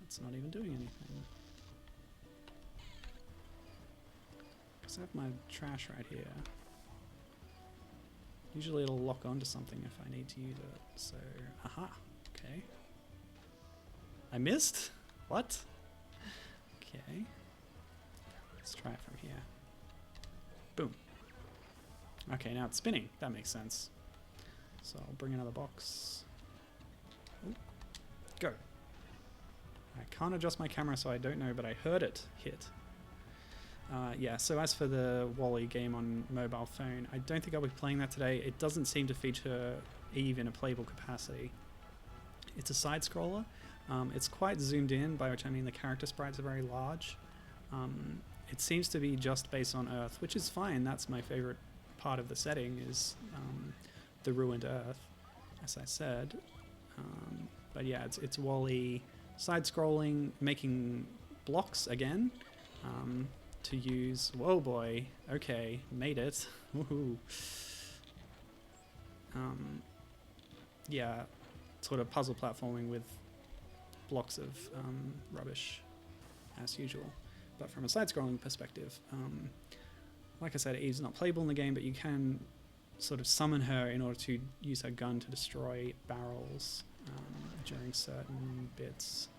It's not even doing anything. I have my trash right here. Usually it'll lock onto something if I need to use it. So, aha, okay. I missed? What? Okay. Let's try it from here. Boom. Okay, now it's spinning. That makes sense. So I'll bring another box. Ooh. Go. I can't adjust my camera so I don't know, but I heard it hit. Yeah, so as for the Wall-E game on mobile phone, I don't think I'll be playing that today. It doesn't seem to feature Eve in a playable capacity. It's a side-scroller. It's quite zoomed in, by which I mean the character sprites are very large. It seems to be just based on Earth, which is fine. That's my favorite part of the setting, is the ruined Earth, as I said. But yeah, it's Wall-E side-scrolling, making blocks again. To use, whoa boy, okay, made it. Woohoo. Yeah, sort of puzzle platforming with blocks of rubbish, as usual, but from a side-scrolling perspective. like I said, Eve's not playable in the game, but you can sort of summon her in order to use her gun to destroy barrels during certain bits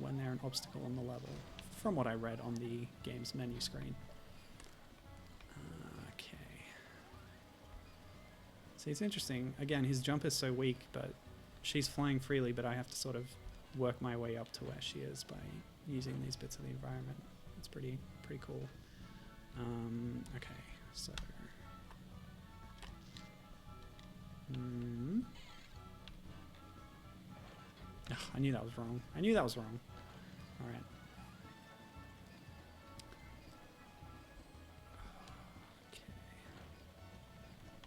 when they're an obstacle on the level, from what I read on the game's menu screen. Okay. See, it's interesting. Again, his jump is so weak, but she's flying freely, but I have to sort of work my way up to where she is by using these bits of the environment. It's pretty cool. Okay, so... Ugh, I knew that was wrong. Alright. Okay.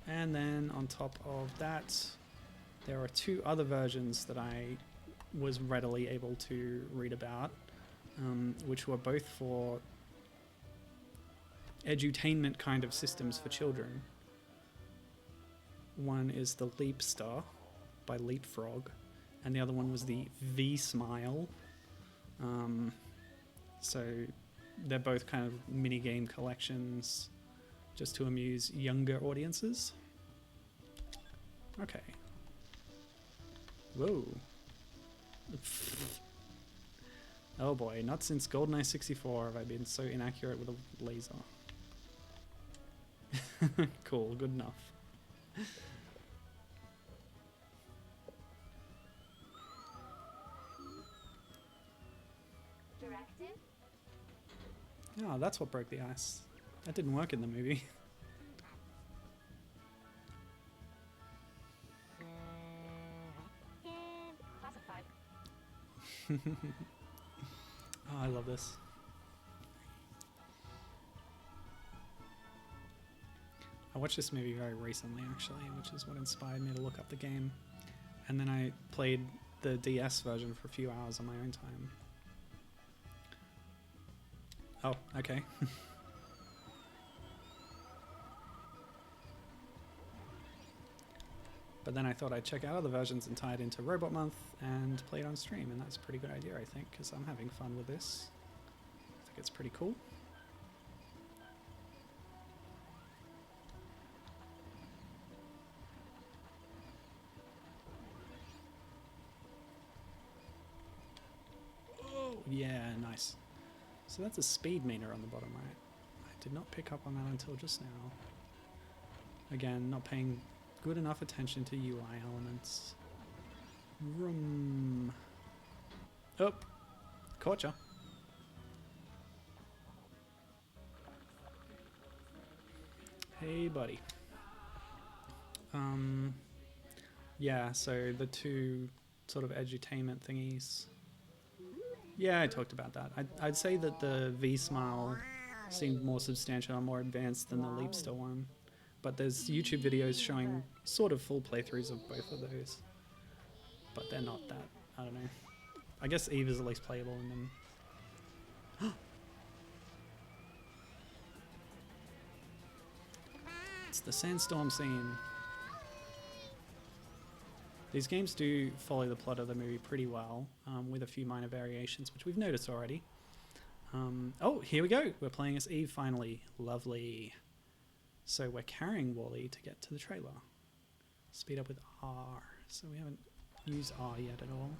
And then on top of that, there are two other versions that I was readily able to read about, which were both for edutainment kind of systems for children. One is the Leap Star by Leapfrog, and the other one was the V-Smile. So they're both kind of mini-game collections just to amuse younger audiences. Okay. Whoa. Oh boy, not since GoldenEye 64 have I been so inaccurate with a laser. Cool, good enough. Directive? Oh, that's what broke the ice. That didn't work in the movie. Classified. Oh, I love this. I watched this movie very recently, actually, which is what inspired me to look up the game. And then I played the DS version for a few hours on my own time. Oh, okay. But then I thought I'd check out other versions and tie it into Robot Month and play it on stream, and that's a pretty good idea, I think, because I'm having fun with this. I think it's pretty cool. Oh, yeah, nice. So that's a speed meter on the bottom right. I did not pick up on that until just now. Again, not paying good enough attention to UI elements. Vroom. Oh, caught ya. Hey, buddy. Yeah, so the two sort of edutainment thingies. Yeah, I talked about that. I'd say that the V-Smile seemed more substantial and more advanced than the Leapster one. But there's YouTube videos showing sort of full playthroughs of both of those. But they're not that, I don't know. I guess Eve is at least playable in them. It's the sandstorm scene. These games do follow the plot of the movie pretty well, with a few minor variations, which we've noticed already. Oh, here we go. We're playing as Eve finally. Lovely. So we're carrying Wally to get to the trailer. Speed up with R. So we haven't used R yet at all.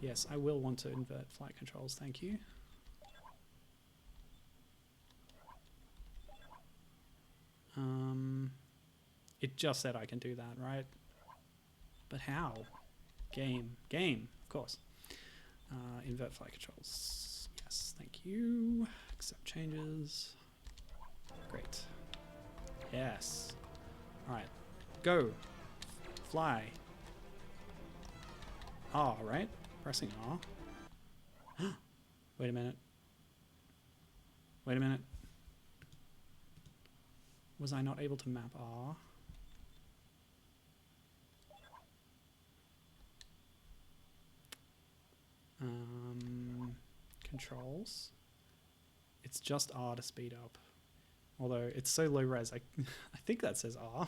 Yes, I will want to invert flight controls, thank you. It just said I can do that, right? But how? Game, of course. Invert flight controls. Yes, thank you. Accept changes. Great. Yes. Alright. Go. Fly. R, right? Pressing R. Wait a minute. Wait a minute. Was I not able to map R? Controls. It's just R to speed up. Although it's so low res, I think that says R.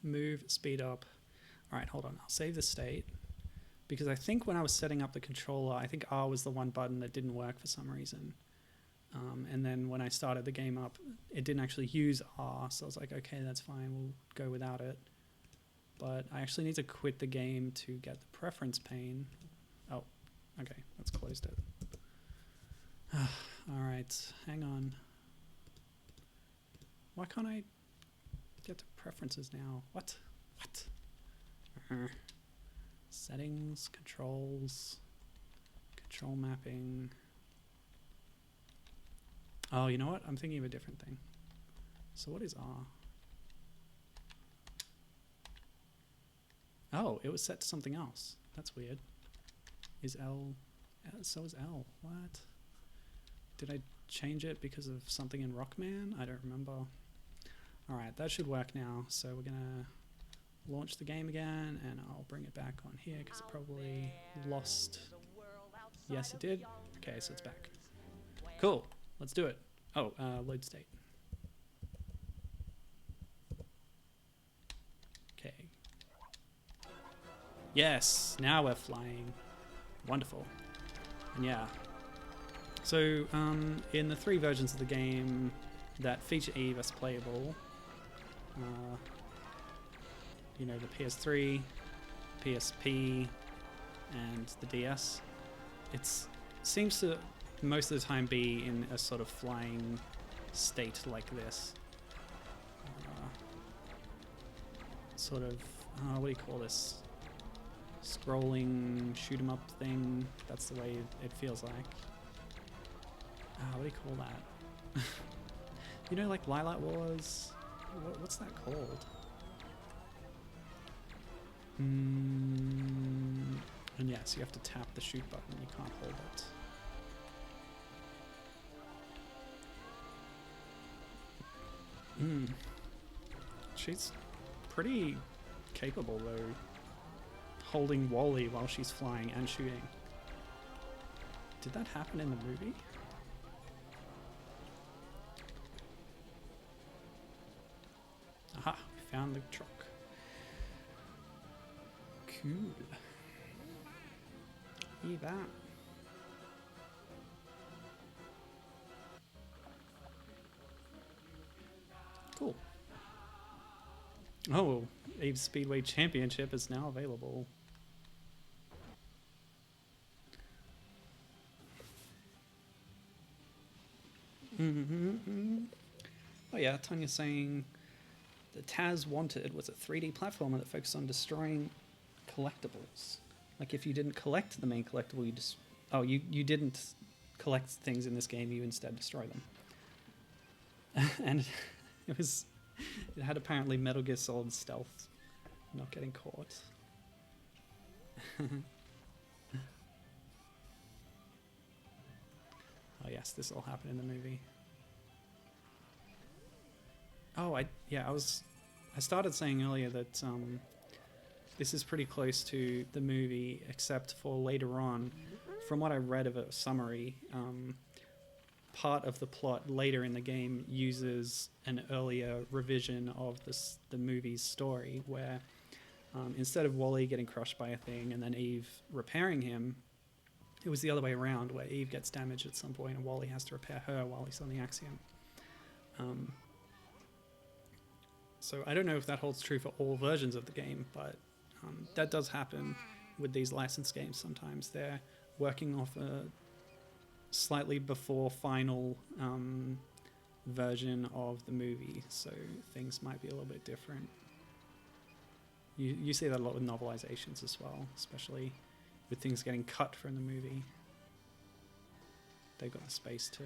Move, speed up. Alright, hold on. I'll save the state. because I think when I was setting up the controller, I think R was the one button that didn't work for some reason. And then when I started the game up, it didn't actually use R, so I was like, okay, that's fine, we'll go without it. But I actually need to quit the game to get the preference pane. Oh, okay, let's close it. Alright, hang on. Why can't I get to preferences now? What? Settings, controls, control mapping. Oh, you know what? I'm thinking of a different thing. So what is R? Oh, it was set to something else. That's weird. Is L... So is L. What? Did I change it because of something in Rockman? I don't remember. Alright, that should work now. So we're gonna launch the game again, and I'll bring it back on here because it probably lost... Yes, it did. Okay, so it's back. Cool. Let's do it. Oh, load state. Okay. Yes, now we're flying. Wonderful. And yeah. So, in the 3 versions of the game that feature Eve as playable, you know, the PS3, PSP, and the DS, it seems to most of the time be in a sort of flying state like this. Sort of, what do you call this? Scrolling shoot 'em up thing. That's the way it feels like. What do you call that? You know, like Lilac Wars? What's that called? And yeah, so you have to tap the shoot button, you can't hold it. She's pretty capable though, holding Wally while she's flying and shooting. Did that happen in the movie? Aha, we found the truck. Cool. Yeah, that. Cool. Oh, Eve Speedway Championship is now available. Oh yeah, Tanya's saying the Taz Wanted was a 3D platformer that focused on destroying collectibles. Like if you didn't collect the main collectible, you just... Oh, you didn't collect things in this game, you instead destroy them. And it had apparently Metal Gear Solid stealth, not getting caught. Oh yes, this all happened in the movie. Oh, I started saying earlier that this is pretty close to the movie, except for later on, from what I read of a summary, part of the plot later in the game uses an earlier revision of the movie's story, where instead of Wally getting crushed by a thing and then Eve repairing him, it was the other way around, where Eve gets damaged at some point and Wally has to repair her while he's on the Axiom. So I don't know if that holds true for all versions of the game, but that does happen with these licensed games sometimes. They're working off a slightly before final version of the movie, so things might be a little bit different. You see that a lot with novelizations as well, especially with things getting cut from the movie. They've got the space to...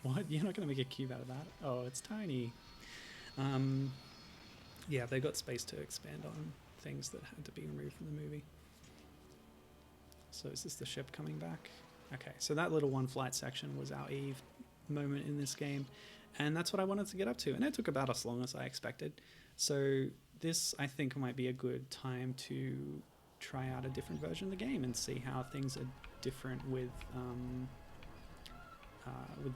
What? You're not going to make a cube out of that? Oh, it's tiny. Yeah, they got space to expand on things that had to be removed from the movie. So is this the ship coming back? Okay, so that little one flight section was our Eve moment in this game. And that's what I wanted to get up to. And it took about as long as I expected. So this, I think, might be a good time to try out a different version of the game and see how things are different with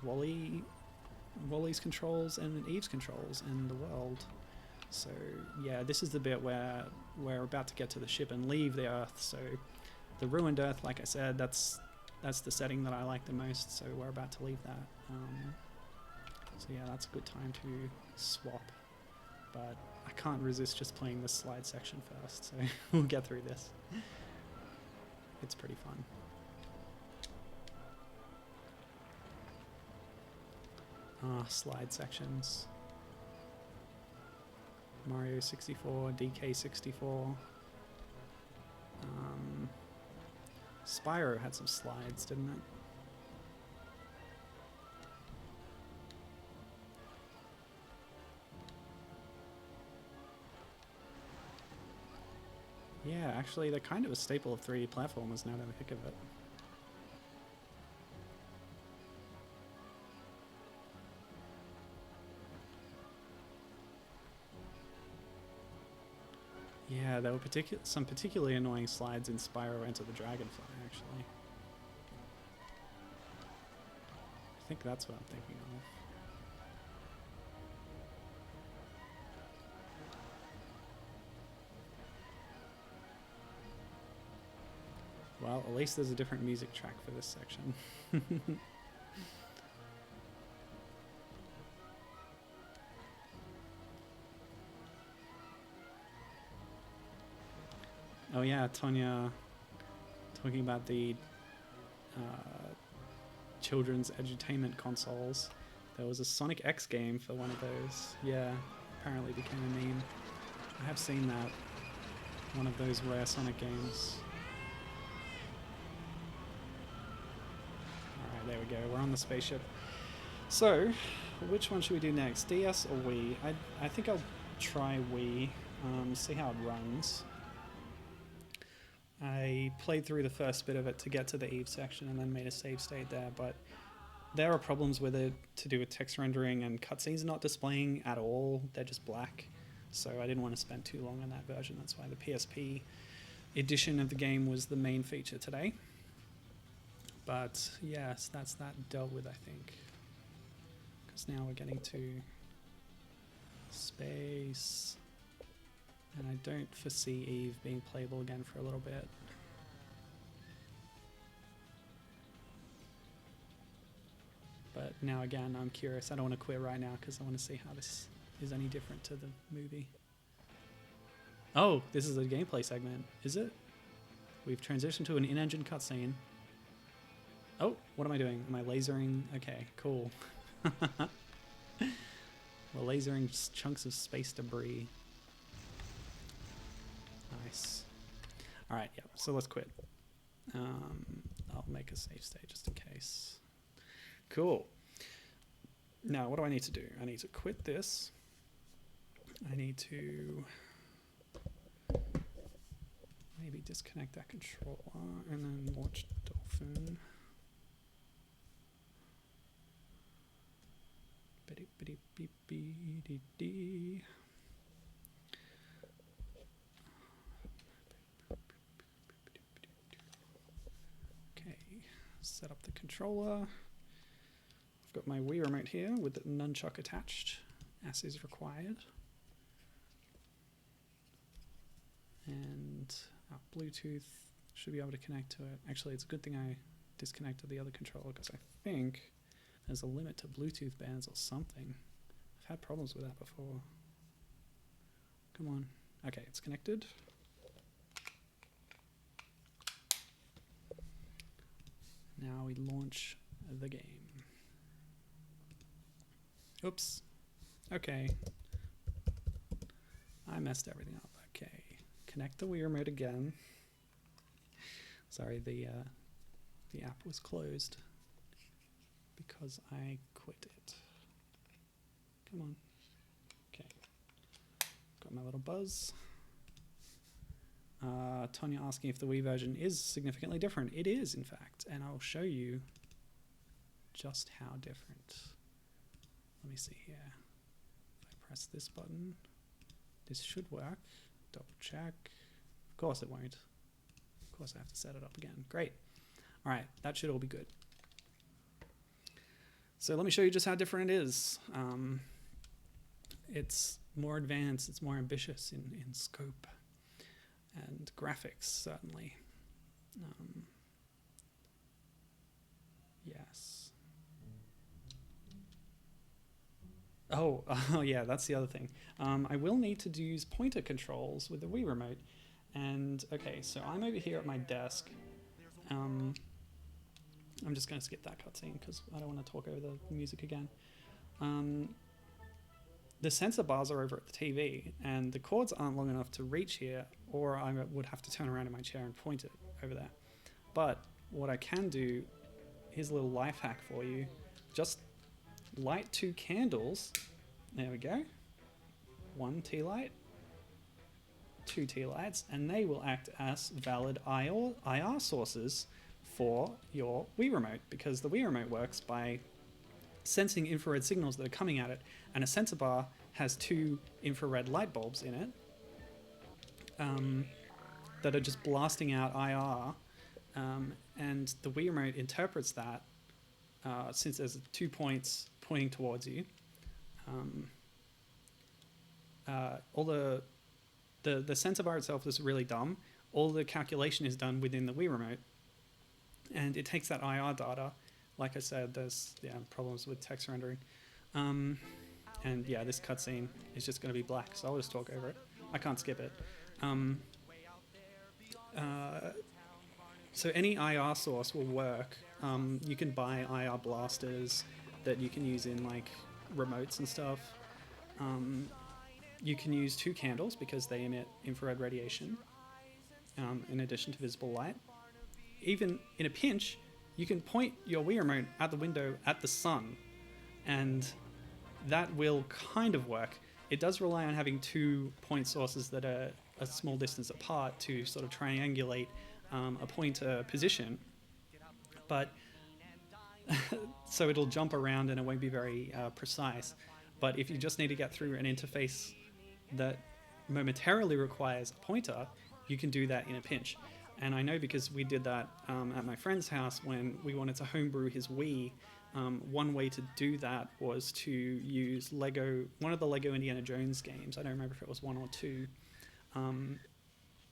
Wally's controls and Eve's controls in the world. So yeah, this is the bit where we're about to get to the ship and leave the Earth. So the ruined Earth, like I said, that's the setting that I like the most. So we're about to leave that. So yeah, that's a good time to swap. But I can't resist just playing this slide section first. So we'll get through this. It's pretty fun. Slide sections. Mario 64, DK 64. Spyro had some slides, didn't it? Yeah, actually, they're kind of a staple of 3D platformers now that I think of it. Yeah, there were some particularly annoying slides in Spyro Enter the Dragonfly, actually. I think that's what I'm thinking of. Well, at least there's a different music track for this section. Oh yeah, Tonya talking about the children's edutainment consoles. There was a Sonic X game for one of those. Yeah, apparently became a meme. I have seen that. One of those rare Sonic games. Alright, there we go. We're on the spaceship. So, which one should we do next? DS or Wii? I think I'll try Wii. See how it runs. I played through the first bit of it to get to the Eve section and then made a save state there, but there are problems with it to do with text rendering, and cutscenes not displaying at all. They're just black. So I didn't want to spend too long on that version. That's why the PSP edition of the game was the main feature today. But yes, that's that dealt with, I think. Because now we're getting to space. And I don't foresee Eve being playable again for a little bit. But now again, I'm curious. I don't want to quit right now because I want to see how this is any different to the movie. Oh, this is a gameplay segment, is it? We've transitioned to an in-engine cutscene. Oh, what am I doing? Am I lasering? Okay, cool. We're lasering chunks of space debris. Nice. Alright, yeah, so let's quit. I'll make a save state just in case. Cool. Now, what do I need to do? I need to quit this. I need to maybe disconnect that controller and then launch Dolphin. Okay, set up the controller. I've got my Wii remote here with the nunchuck attached, as is required. And our Bluetooth should be able to connect to it. Actually, it's a good thing I disconnected the other controller because I think there's a limit to Bluetooth bands or something. I've had problems with that before. Come on. Okay, it's connected. Now we launch the game. Oops. Okay. I messed everything up. Okay. Connect the Wii remote again. Sorry, the app was closed because I quit it. Come on. Okay. Got my little buzz. Tonya asking if the Wii version is significantly different. It is, in fact, and I'll show you just how different. Let me see here. If I press this button, this should work. Double check. Of course it won't. Of course I have to set it up again. Great. All right, that should all be good. So let me show you just how different it is. It's more advanced, it's more ambitious in scope and graphics, certainly. Yes. Oh, yeah, that's the other thing. I will need to use pointer controls with the Wii Remote. And, okay, so I'm over here at my desk. I'm just going to skip that cutscene because I don't want to talk over the music again. The sensor bars are over at the TV, and the cords aren't long enough to reach here, or I would have to turn around in my chair and point it over there. But what I can do, here's a little life hack for you. Just light 2 candles. There we go. 1 tea light, 2 tea lights, and they will act as valid IR sources for your Wii Remote, because the Wii Remote works by sensing infrared signals that are coming at it, and a sensor bar has 2 infrared light bulbs in it that are just blasting out IR, and the Wii Remote interprets that since there's 2 points pointing towards you. All the sensor bar itself is really dumb. All the calculation is done within the Wii Remote, and it takes that IR data. Like I said, there's problems with text rendering. And yeah, this cutscene is just going to be black, so I'll just talk over it. I can't skip it. So any IR source will work. You can buy IR blasters that you can use in like remotes and stuff. You can use 2 candles because they emit infrared radiation in addition to visible light. Even in a pinch, you can point your Wii Remote at the window at the sun, and that will kind of work. It does rely on having 2 point sources that are a small distance apart to sort of triangulate a pointer position, but so it'll jump around and it won't be very precise. But if you just need to get through an interface that momentarily requires a pointer, you can do that in a pinch. And I know because we did that at my friend's house when we wanted to homebrew his Wii. One way to do that was to use one of the Lego Indiana Jones games, I don't remember if it was 1 or 2,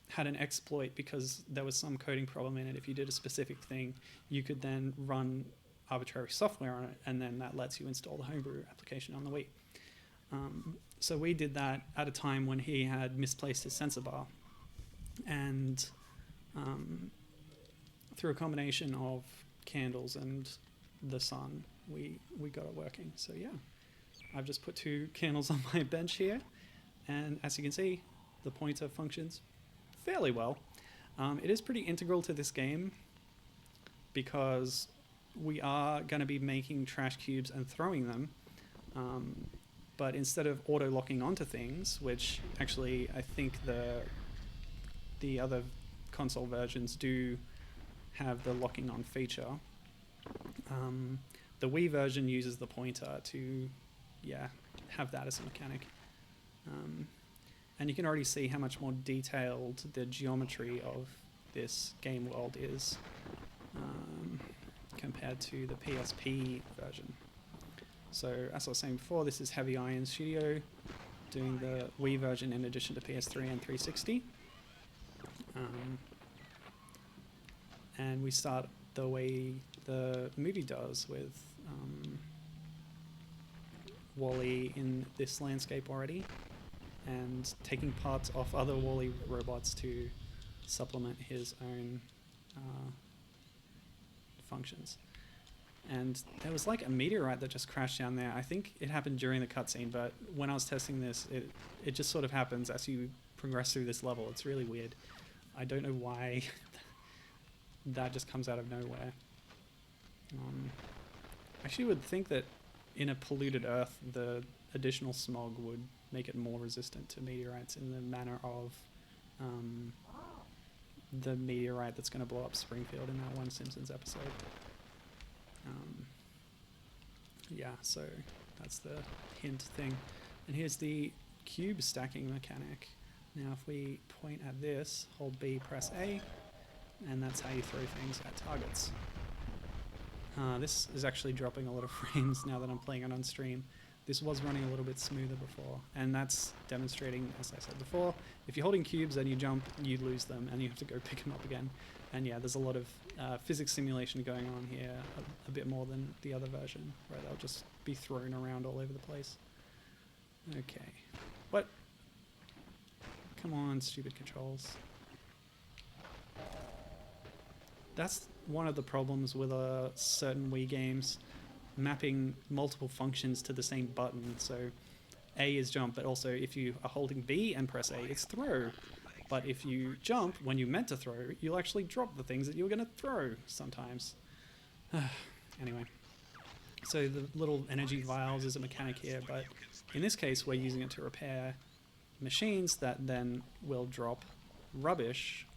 had an exploit because there was some coding problem in it. If you did a specific thing, you could then run arbitrary software on it, and then that lets you install the homebrew application on the Wii. So we did that at a time when he had misplaced his sensor bar, and through a combination of candles and the sun, we got it working. So yeah, I've just put 2 candles on my bench here, and as you can see, the pointer functions fairly well. It is pretty integral to this game because we are going to be making trash cubes and throwing them, but instead of auto-locking onto things, which actually I think the other console versions do have the locking on feature, the Wii version uses the pointer to have that as a mechanic. And you can already see how much more detailed the geometry of this game world is compared to the PSP version. So as I was saying before, this is Heavy Iron Studio doing the Wii version in addition to PS3 and 360. And we start the way the movie does with Wall-E in this landscape already, and taking parts off other Wall-E robots to supplement his own functions. And there was like a meteorite that just crashed down there. I think it happened during the cutscene, but when I was testing this, it just sort of happens as you progress through this level. It's really weird. I don't know why that just comes out of nowhere. I actually would think that in a polluted Earth, the additional smog would make it more resistant to meteorites in the manner of the meteorite that's going to blow up Springfield in that one Simpsons episode. So that's the hint thing. And here's the cube stacking mechanic. Now if we point at this, hold B, press A, and that's how you throw things at targets. This is actually dropping a lot of frames now that I'm playing it on stream. This was running a little bit smoother before, and that's demonstrating, as I said before, if you're holding cubes and you jump, you lose them, and you have to go pick them up again. And yeah, there's a lot of physics simulation going on here, a bit more than the other version, where they'll just be thrown around all over the place. Okay. What? Come on, stupid controls. That's one of the problems with certain Wii games, mapping multiple functions to the same button. So A is jump, but also if you are holding B and press A, it's throw. But if you jump when you meant to throw, you'll actually drop the things that you were going to throw sometimes. Anyway, so the little energy vials is a mechanic here, but in this case we're using it to repair machines that then will drop rubbish,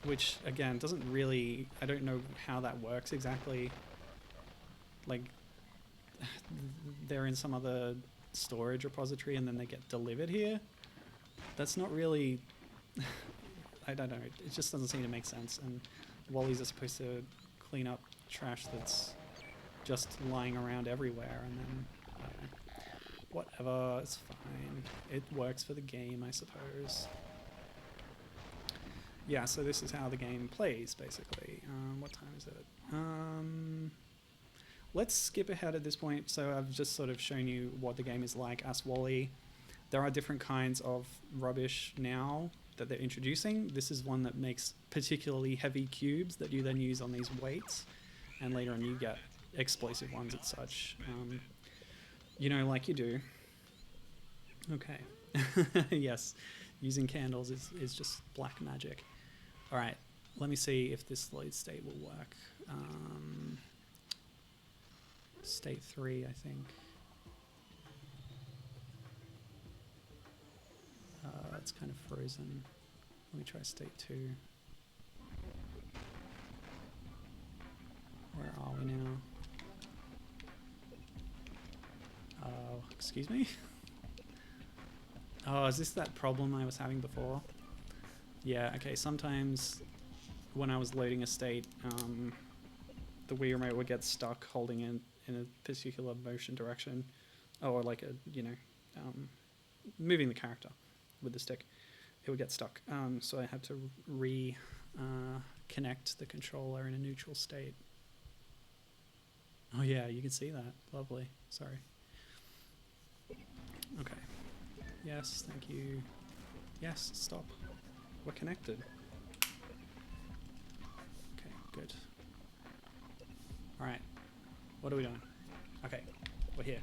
which again doesn't really, I don't know how that works exactly. Like, they're in some other storage repository and then they get delivered here. That's not really, I don't know, it just doesn't seem to make sense. And Wallies are supposed to clean up trash that's just lying around everywhere, and then, I don't know, whatever, it's fine. It works for the game, I suppose. Yeah, so this is how the game plays, basically. What time is it? Let's skip ahead at this point. So I've just sort of shown you what the game is like as Wally. There are different kinds of rubbish now that they're introducing. This is one that makes particularly heavy cubes that you then use on these weights, and later on you get explosive ones and such. You know, like you do. Okay. Yes, using candles is just black magic. All right, let me see if this load state will work. State 3, I think. It's kind of frozen. Let me try state 2. Where are we now? Excuse me? Oh, is this that problem I was having before? Yeah, okay, sometimes when I was loading a state, the Wii remote would get stuck holding it in a particular motion direction. Or like moving the character with the stick. It would get stuck. So I had to connect the controller in a neutral state. Oh yeah, you can see that. Lovely. Sorry. Okay. Yes, thank you. Yes, stop. We're connected. Okay, good. Alright. What are we doing? Okay, we're here.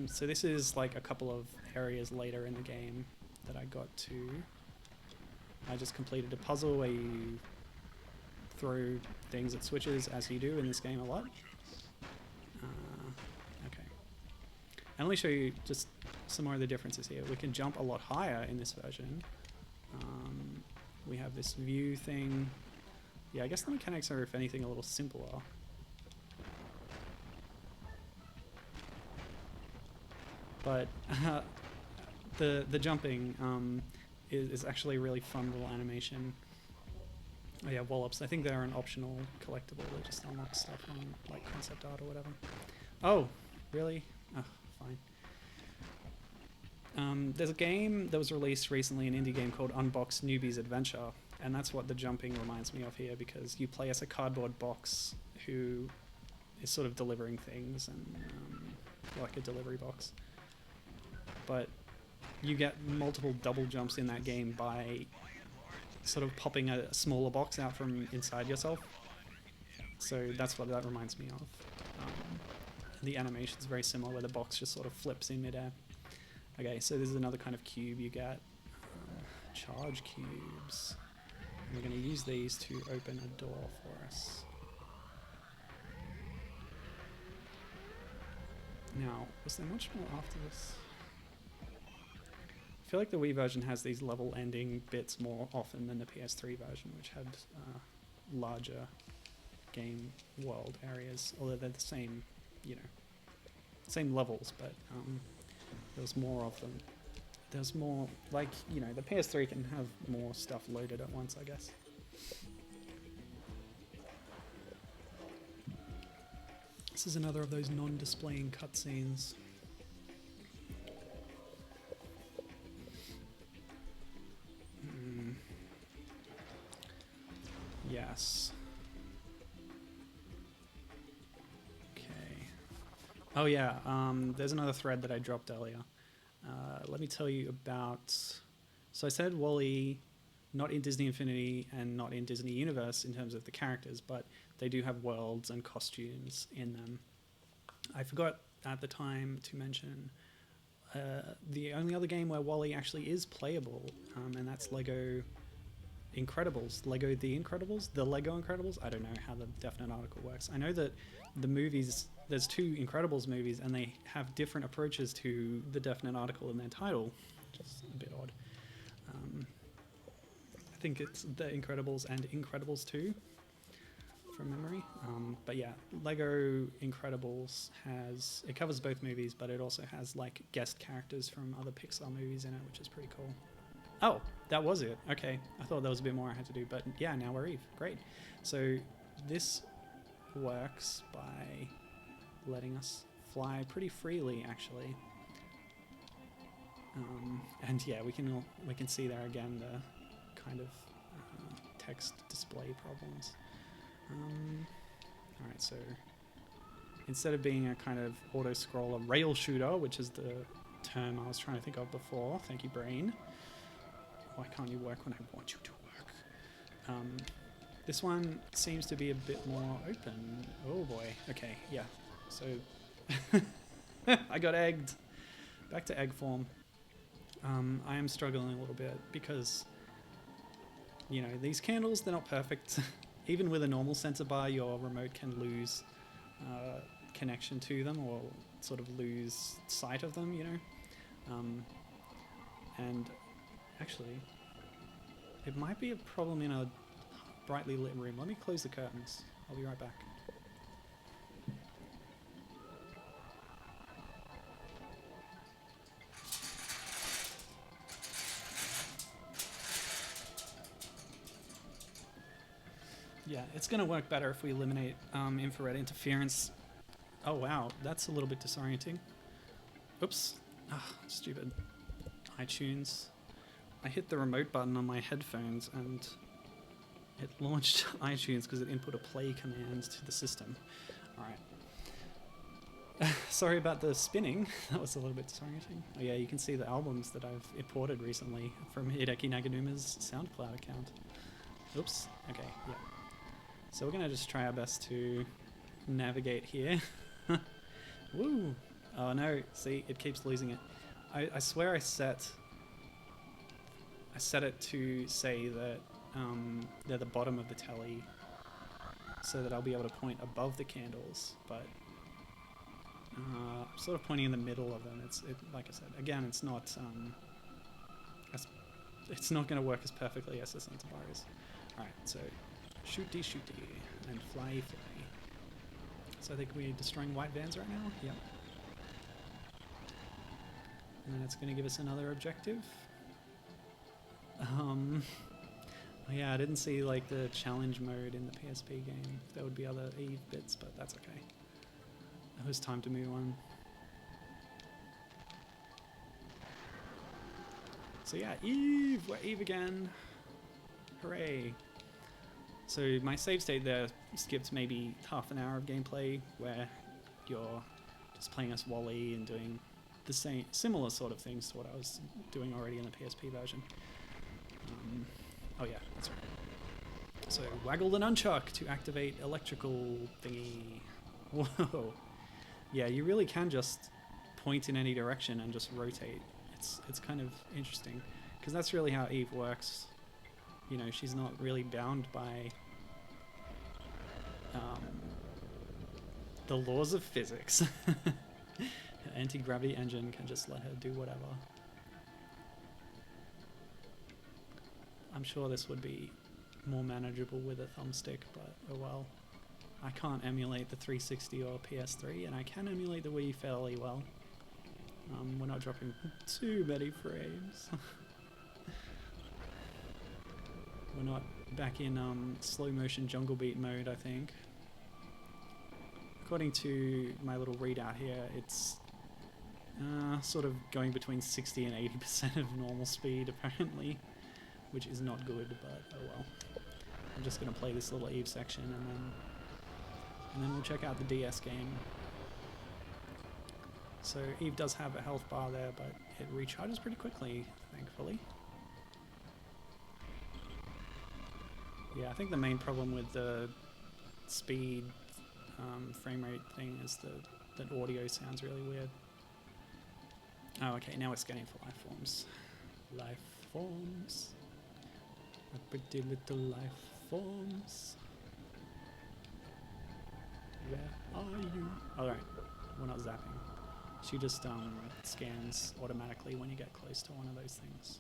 So this is like a couple of areas later in the game that I got to. I just completed a puzzle where you throw things at switches, as you do in this game a lot. Okay. And let me show you just some more of the differences here. We can jump a lot higher in this version. We have this view thing. Yeah, I guess the mechanics are, if anything, a little simpler. But the jumping is actually a really fun little animation. Oh yeah, wallops. I think they're an optional collectible that just unlocks stuff on like concept art or whatever. Oh, really? Oh, fine. There's a game that was released recently, an indie game called Unbox Newbie's Adventure, and that's what the jumping reminds me of here, because you play as a cardboard box who is sort of delivering things, and like a delivery box. But you get multiple double jumps in that game by sort of popping a smaller box out from inside yourself. So that's what that reminds me of. The animation's very similar, where the box just sort of flips in midair. Okay, so this is another kind of cube you get. Charge cubes. And we're going to use these to open a door for us. Now, was there much more after this? I feel like the Wii version has these level ending bits more often than the PS3 version, which had larger game world areas, although they're the same, you know, same levels, but there was more of them. There's more, like, you know, the PS3 can have more stuff loaded at once, I guess. This is another of those non-displaying cutscenes. Yes. Okay. Oh yeah, there's another thread that I dropped earlier. Let me tell you about... So I said Wall-E, not in Disney Infinity and not in Disney Universe in terms of the characters, but they do have worlds and costumes in them. I forgot at the time to mention the only other game where Wall-E actually is playable, and that's Lego Incredibles. Lego The Incredibles? The Lego Incredibles? I don't know how the definite article works. I know that the movies, there's 2 Incredibles movies, and they have different approaches to the definite article in their title, which is a bit odd. I think it's The Incredibles and Incredibles 2 from memory. But yeah, Lego Incredibles it covers both movies, but it also has like guest characters from other Pixar movies in it, which is pretty cool. Oh, that was it. Okay, I thought there was a bit more I had to do, but yeah, now we're Eve. Great. So this works by letting us fly pretty freely, actually. And yeah, we can see there again the kind of text display problems. All right, so instead of being a kind of auto-scroller rail shooter, which is the term I was trying to think of before, thank you, brain. Why can't you work when I want you to work? This one seems to be a bit more open. Oh boy. Okay, yeah. So I got egged. Back to egg form. I am struggling a little bit because, you know, these candles, they're not perfect. Even with a normal sensor bar, your remote can lose connection to them or sort of lose sight of them, you know. And actually, it might be a problem in a brightly lit room. Let me close the curtains. I'll be right back. Yeah, it's going to work better if we eliminate infrared interference. Oh wow, that's a little bit disorienting. Oops. Ah, stupid. iTunes. I hit the remote button on my headphones and it launched iTunes because it input a play command to the system. Alright. Sorry about the spinning. That was a little bit disorienting. Oh yeah, you can see the albums that I've imported recently from Hideki Naganuma's SoundCloud account. Oops. Okay, yeah. So we're going to just try our best to navigate here. Woo! Oh no, see, it keeps losing it. I swear I set it to say that they're the bottom of the tally so that I'll be able to point above the candles, but I'm sort of pointing in the middle of them. Like I said, again, it's not going to work as perfectly as the sensor bar is. Alright, so shooty and fly. So I think we're destroying white vans right now. Yep. And then it's going to give us another objective. Yeah, I didn't see like the challenge mode in the PSP game. There would be other Eve bits, but that's okay. It was time to move on. So yeah, Eve! We're Eve again. Hooray! So my save state there skipped maybe half an hour of gameplay where you're just playing as Wall-E and doing the similar sort of things to what I was doing already in the PSP version. Oh yeah, that's right. So waggle the nunchuck to activate electrical thingy. Whoa. Yeah, you really can just point in any direction and just rotate. It's kind of interesting because that's really how Eve works. You know, she's not really bound by the laws of physics. Her anti-gravity engine can just let her do whatever. I'm sure this would be more manageable with a thumbstick, but oh well. I can't emulate the 360 or PS3, and I can emulate the Wii fairly well. We're not dropping too many frames. We're not back in slow motion jungle beat mode, I think. according to my little readout here, it's sort of going between 60 and 80% of normal speed apparently, which is not good, but oh well. I'm just going to play this little Eve section and then we'll check out the DS game. So Eve does have a health bar there, but it recharges pretty quickly, thankfully. Yeah, I think the main problem with the speed frame rate thing is that audio sounds really weird. Oh, okay, now we're scanning for life forms. Life forms. My pretty little life forms. Where are you? Alright, we're not zapping. She just scans automatically when you get close to one of those things.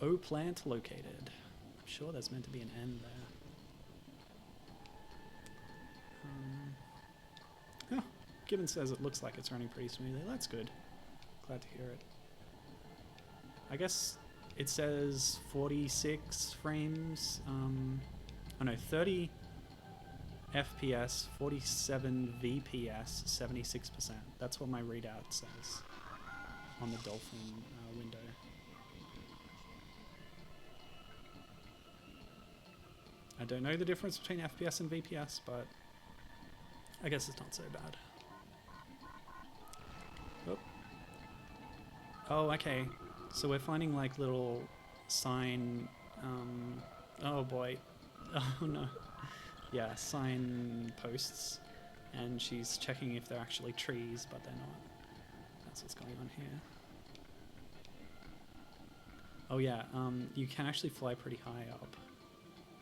O plant located. I'm sure there's meant to be an N there. Oh, Gibbon says it looks like it's running pretty smoothly. That's good. Glad to hear it. I guess it says 46 frames. Oh no, 30 FPS, 47 VPS, 76%. That's what my readout says on the Dolphin window. I don't know the difference between FPS and VPS, but I guess it's not so bad. Oh. Oh, okay. So we're finding like little sign... oh boy. Oh no. Yeah, sign posts. And she's checking if they're actually trees, but they're not. That's what's going on here. Oh yeah, you can actually fly pretty high up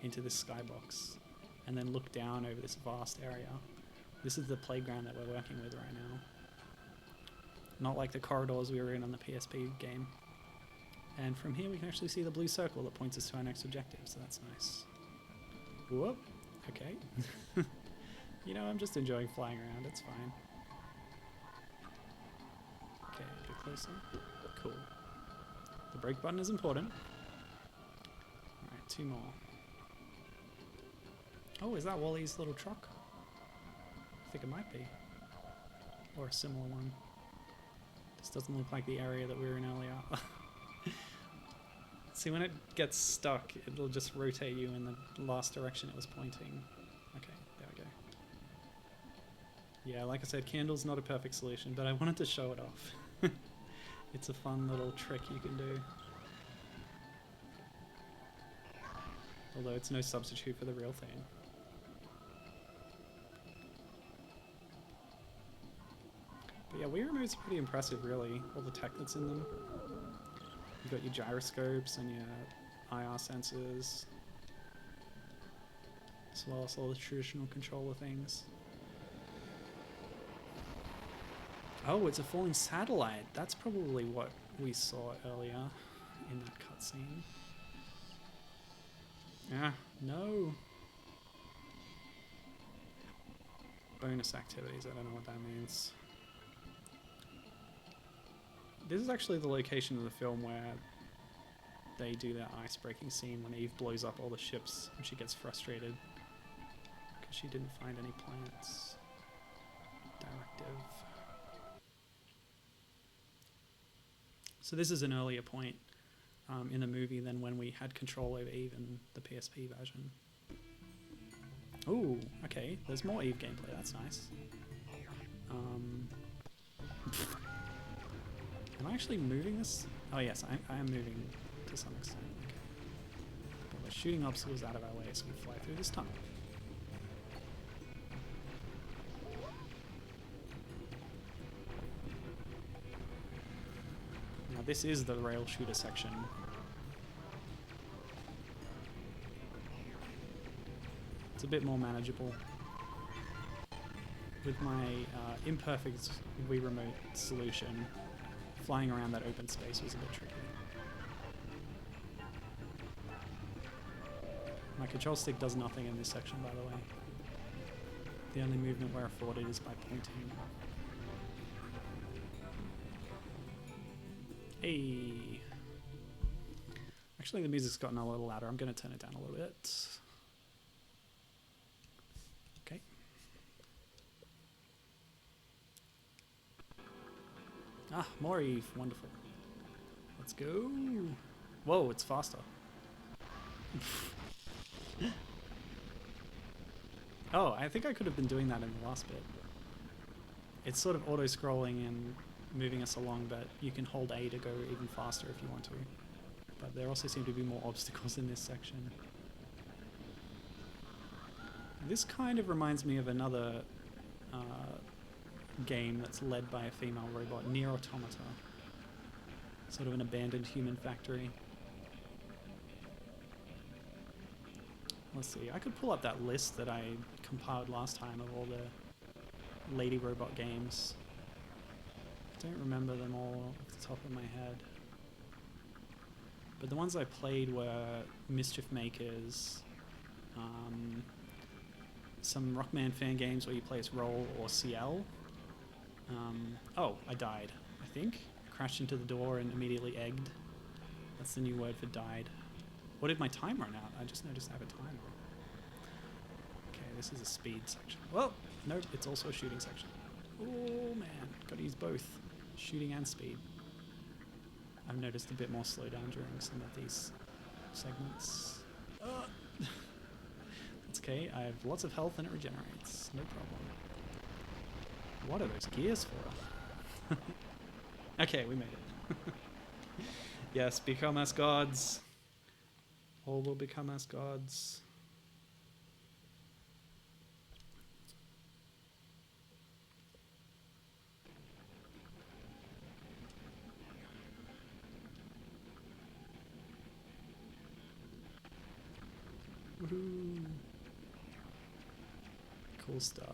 into this skybox and then look down over this vast area. This is the playground that we're working with right now. Not like the corridors we were in on the PSP game. And from here we can actually see the blue circle that points us to our next objective, so that's nice. Whoop, okay. You know, I'm just enjoying flying around, it's fine. Okay, a bit closer. Cool. The brake button is important. Alright, 2 more. Oh, is that Wally's little truck? I think it might be. Or a similar one. This doesn't look like the area that we were in earlier. See, when it gets stuck, it'll just rotate you in the last direction it was pointing. Okay, there we go. Yeah, like I said, candle's not a perfect solution, but I wanted to show it off. It's a fun little trick you can do. Although it's no substitute for the real thing. But yeah, Wii remotes are pretty impressive, really. All the tech that's in them. You've got your gyroscopes and your IR sensors, as well as all the traditional controller things. Oh, it's a falling satellite. That's probably what we saw earlier in that cutscene. Ah, no. Bonus activities, I don't know what that means. This is actually the location of the film where they do that ice-breaking scene when Eve blows up all the ships and she gets frustrated because she didn't find any plants. Directive. So this is an earlier point in the movie than when we had control over Eve in the PSP version. Ooh, okay, there's more Eve gameplay, that's nice. Am I actually moving this? Oh yes, I am moving to some extent. Okay. But we're shooting obstacles out of our way, so we fly through this tunnel. Now this is the rail shooter section. It's a bit more manageable. With my imperfect Wii Remote solution, flying around that open space was a bit tricky. My control stick does nothing in this section, by the way. The only movement we're afforded is by pointing. Hey! Actually, the music's gotten a little louder. I'm going to turn it down a little bit. Okay. Ah, more Eve. Wonderful. Let's go. Whoa, it's faster. Oh, I think I could have been doing that in the last bit. It's sort of auto-scrolling and moving us along, but you can hold A to go even faster if you want to. But there also seem to be more obstacles in this section. This kind of reminds me of another game that's led by a female robot, Nier Automata. Sort of an abandoned human factory. Let's see, I could pull up that list that I compiled last time of all the lady robot games. I don't remember them all off the top of my head. But the ones I played were Mischief Makers, some Rockman fan games where you play as Roll or CL. Oh, I died, I think. Crashed into the door and immediately egged. That's the new word for died. Or did my time run out? I just noticed I have a timer. Okay, this is a speed section. Well, no, it's also a shooting section. Oh man, gotta use both shooting and speed. I've noticed a bit more slowdown during some of these segments. That's okay, I have lots of health and it regenerates, no problem. What are those gears for? Okay, we made it. Yes, become as gods. All will become as gods. Woohoo! Cool stuff.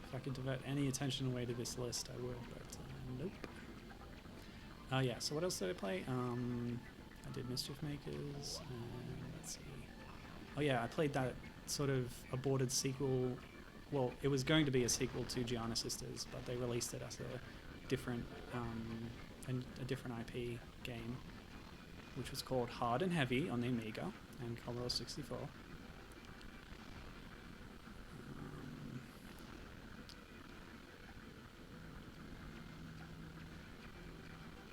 If I could divert any attention away to this list, I would, but nope. Oh yeah, so what else did I play? I did Mischief Makers, and let's see. Oh yeah, I played that sort of aborted sequel. Well, it was going to be a sequel to Gianna Sisters, but they released it as a different IP game, which was called Hard and Heavy on the Amiga and Commodore 64.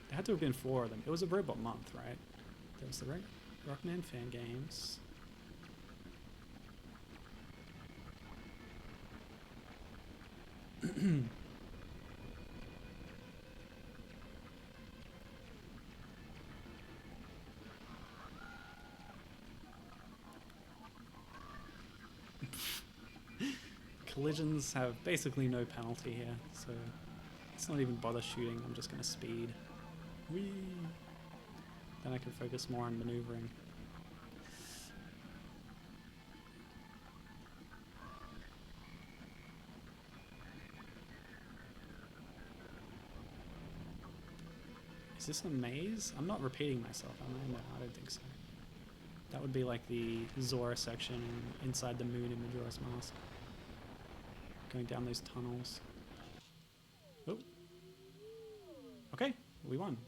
There had to have been 4 of them. It was a robot month, right? There was the Rockman fan games. Collisions have basically no penalty here, so let's not even bother shooting. I'm just going to speed. Whee! Then I can focus more on maneuvering. Is this a maze? I'm not repeating myself, am I? No, I don't think so. That would be like the Zora section inside the moon in Majora's Mask. Going down those tunnels. Oh. Okay, we won.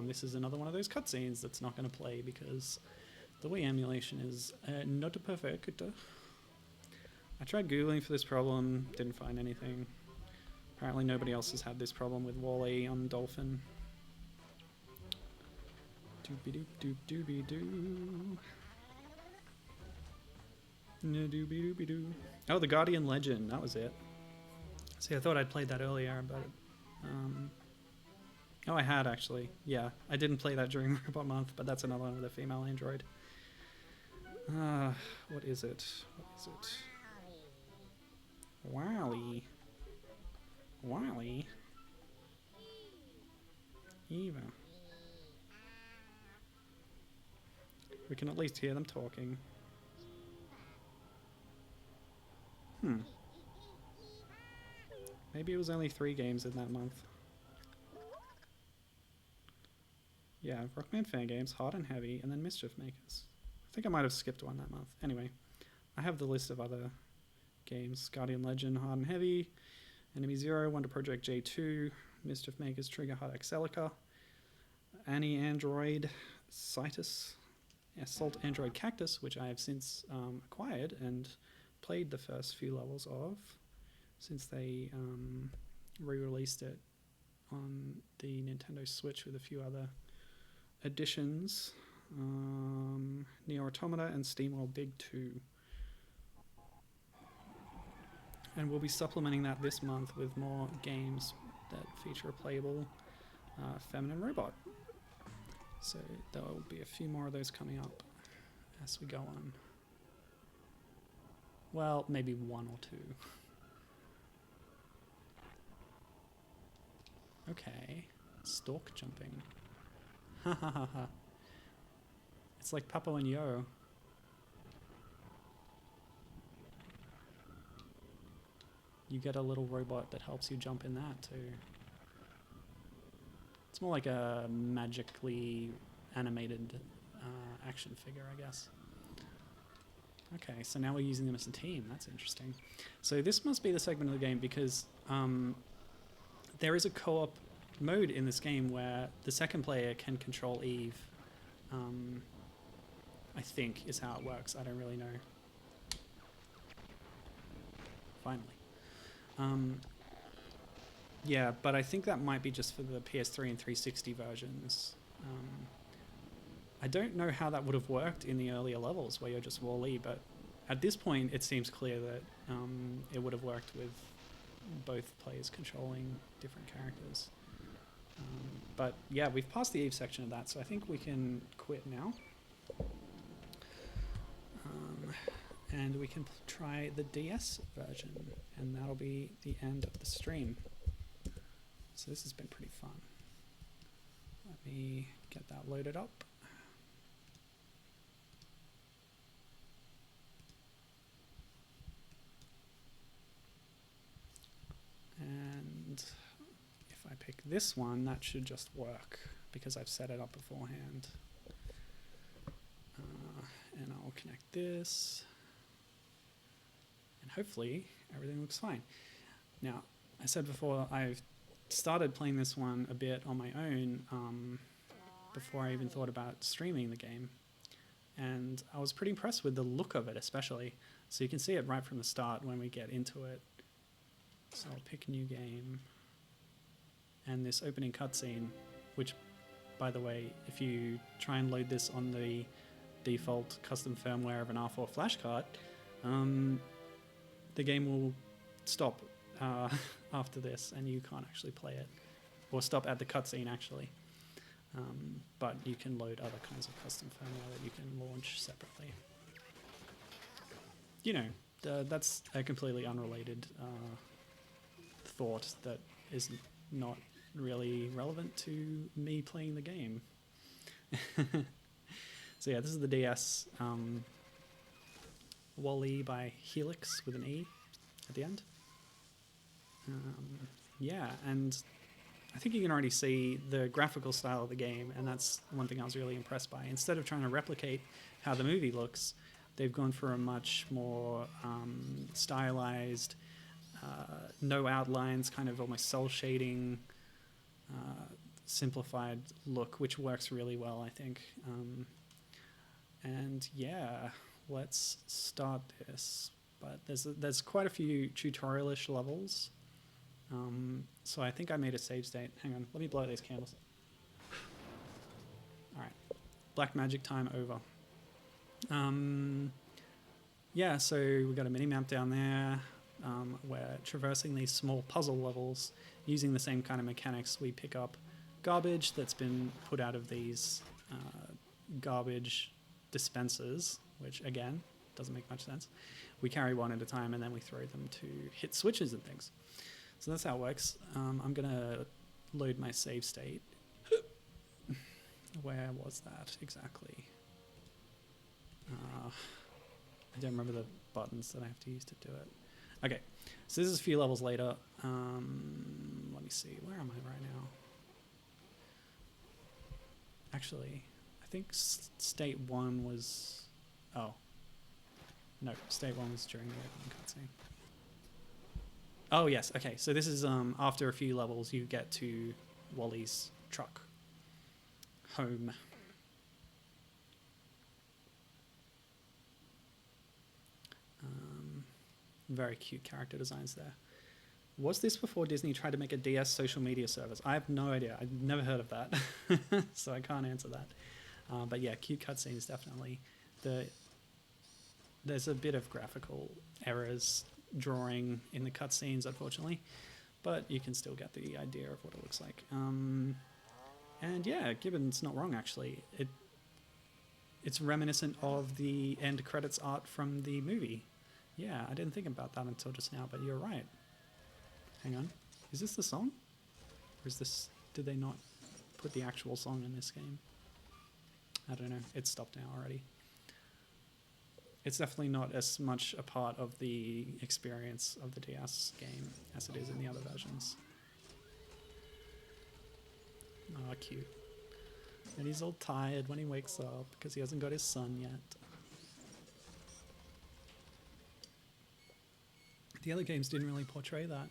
This is another one of those cutscenes that's not going to play because the Wii emulation is not perfect. I tried Googling for this problem, didn't find anything. Apparently nobody else has had this problem with Wall-E on Dolphin. Doobie-doop-doop-doobie-doo. Doobie-doobie-doo. Oh, the Guardian Legend, that was it. See, I thought I'd played that earlier, but... Oh, I had, actually. Yeah, I didn't play that during Robot Month, but that's another one with a female android. What is it? What is it? Wally. Wally? Eva. We can at least hear them talking. Maybe it was only 3 games in that month. Yeah, Rockman fan games, Hard and Heavy, and then Mischief Makers. I think I might have skipped one that month. Anyway, I have the list of other games. Guardian Legend, Hard and Heavy, Enemy Zero, Wonder Project J2, Mischief Makers, Trigger Hard Excelica, Annie Android, Citus, Assault Android Cactus, which I have since acquired and played the first few levels of. since they re-released it on the Nintendo Switch with a few other additions. Neo Automata and SteamWorld Dig 2. And we'll be supplementing that this month with more games that feature a playable feminine robot. So there will be a few more of those coming up as we go on. Well, maybe one or two. Okay, stalk jumping. Ha ha ha ha. It's like Papa and Yo. You get a little robot that helps you jump in that too. It's more like a magically animated action figure, I guess. Okay, so now we're using them as a team. That's interesting. So this must be the segment of the game because there is a co-op mode in this game where the second player can control Eve. I think is how it works. I don't really know. Finally. Yeah, but I think that might be just for the PS3 and 360 versions. I don't know how that would have worked in the earlier levels where you're just Wall-E, but at this point it seems clear that it would have worked with both players controlling different characters. But yeah, we've passed the Eve section of that, so I think we can quit now. And we can try the DS version, and that'll be the end of the stream. So this has been pretty fun. Let me get that loaded up. And if I pick this one, that should just work because I've set it up beforehand. And I'll connect this. And hopefully everything looks fine. Now, I said before, I've started playing this one a bit on my own before I even thought about streaming the game. And I was pretty impressed with the look of it, especially. So you can see it right from the start when we get into it. So I'll pick new game. And this opening cutscene, which, by the way, if you try and load this on the default custom firmware of an R4 flash card, the game will stop after this and you can't actually play it. Or stop at the cutscene, actually. But you can load other kinds of custom firmware that you can launch separately. You know, that's a completely unrelated thought that is not really relevant to me playing the game. So yeah, this is the DS Wall-E by Helix with an E at the end. Yeah, and I think you can already see the graphical style of the game, and that's one thing I was really impressed by. Instead of trying to replicate how the movie looks, they've gone for a much more stylized, no outlines, kind of almost cel shading, simplified look, which works really well, I think. And yeah, let's start this. But there's quite a few tutorial-ish levels. So I think I made a save state. Hang on, let me blow these candles. All right, black magic time over. Yeah, so we've got a mini-map down there. We're traversing these small puzzle levels using the same kind of mechanics. We pick up garbage that's been put out of these garbage dispensers, which again doesn't make much sense. We carry one at a time and then we throw them to hit switches and things. So that's how it works. I'm gonna load my save state. Where was that exactly? I don't remember the buttons that I have to use to do it. Okay, so this is a few levels later. Let me see, where am I right now? Actually, I think state 1 was... Oh. No, state 1 was during the opening cutscene. Oh, yes, okay, so this is after a few levels you get to Wally's truck. Home. Very cute character designs there. Was this before Disney tried to make a DS social media service? I have no idea. I've never heard of that, so I can't answer that. But yeah, cute cutscenes definitely. There's a bit of graphical errors drawing in the cutscenes, unfortunately, but you can still get the idea of what it looks like. And yeah, Gibbon's not wrong actually. It's reminiscent of the end credits art from the movie. Yeah, I didn't think about that until just now, but you're right. Hang on, is this the song? Or is this, did they not put the actual song in this game? I don't know, it's stopped now already. It's definitely not as much a part of the experience of the DS game as it is in the other versions. Oh, cute. And he's all tired when he wakes up because he hasn't got his sun yet. The other games didn't really portray that.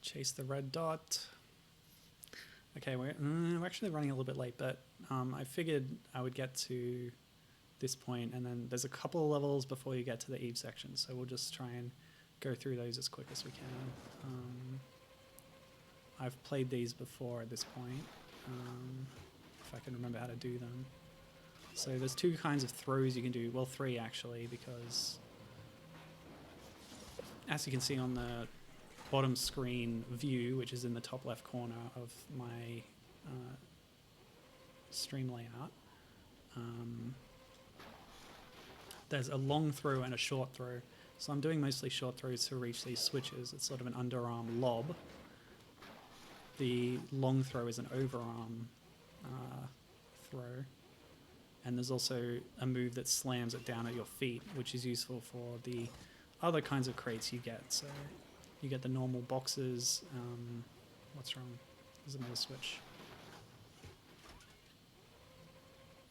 Chase the red dot. Okay, we're actually running a little bit late, but I figured I would get to this point, and then there's a couple of levels before you get to the Eve section, so we'll just try and go through those as quick as we can. I've played these before at this point, if I can remember how to do them. So there's two kinds of throws you can do, well, three actually, because as you can see on the bottom screen view, which is in the top left corner of my stream layout, there's a long throw and a short throw. So I'm doing mostly short throws to reach these switches. It's sort of an underarm lob. The long throw is an overarm throw. And there's also a move that slams it down at your feet, which is useful for the other kinds of crates you get. So you get the normal boxes. What's wrong? There's another switch.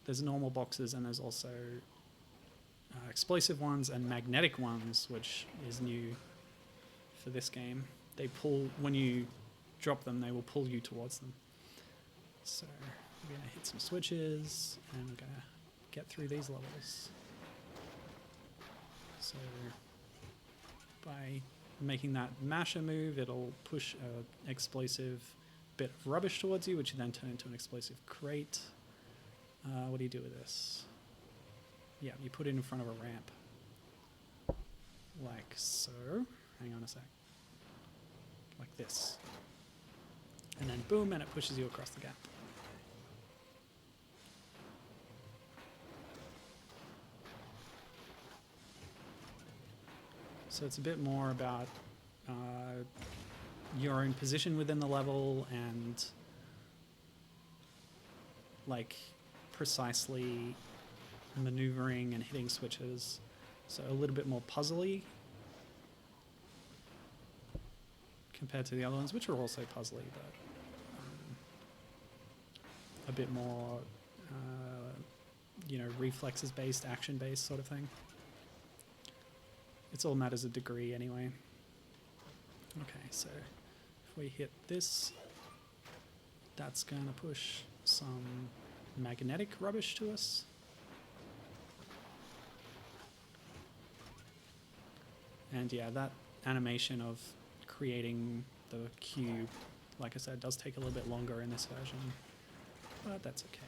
There's normal boxes, and there's also explosive ones and magnetic ones, which is new for this game. They pull, when you drop them, they will pull you towards them. So we're going to hit some switches, and we're going to get through these levels. So by making that masher move, it'll push an explosive bit of rubbish towards you, which you then turn into an explosive crate. What do you do with this? Yeah, you put it in front of a ramp. Like so. Hang on a sec. Like this. And then boom, and it pushes you across the gap. So it's a bit more about your own position within the level and like precisely maneuvering and hitting switches. So a little bit more puzzly compared to the other ones, which are also puzzly, but a bit more, reflexes based, action based sort of thing. It's all matters of degree anyway. Okay, so if we hit this, that's going to push some magnetic rubbish to us. And yeah, that animation of creating the cube, like I said, does take a little bit longer in this version, but that's okay.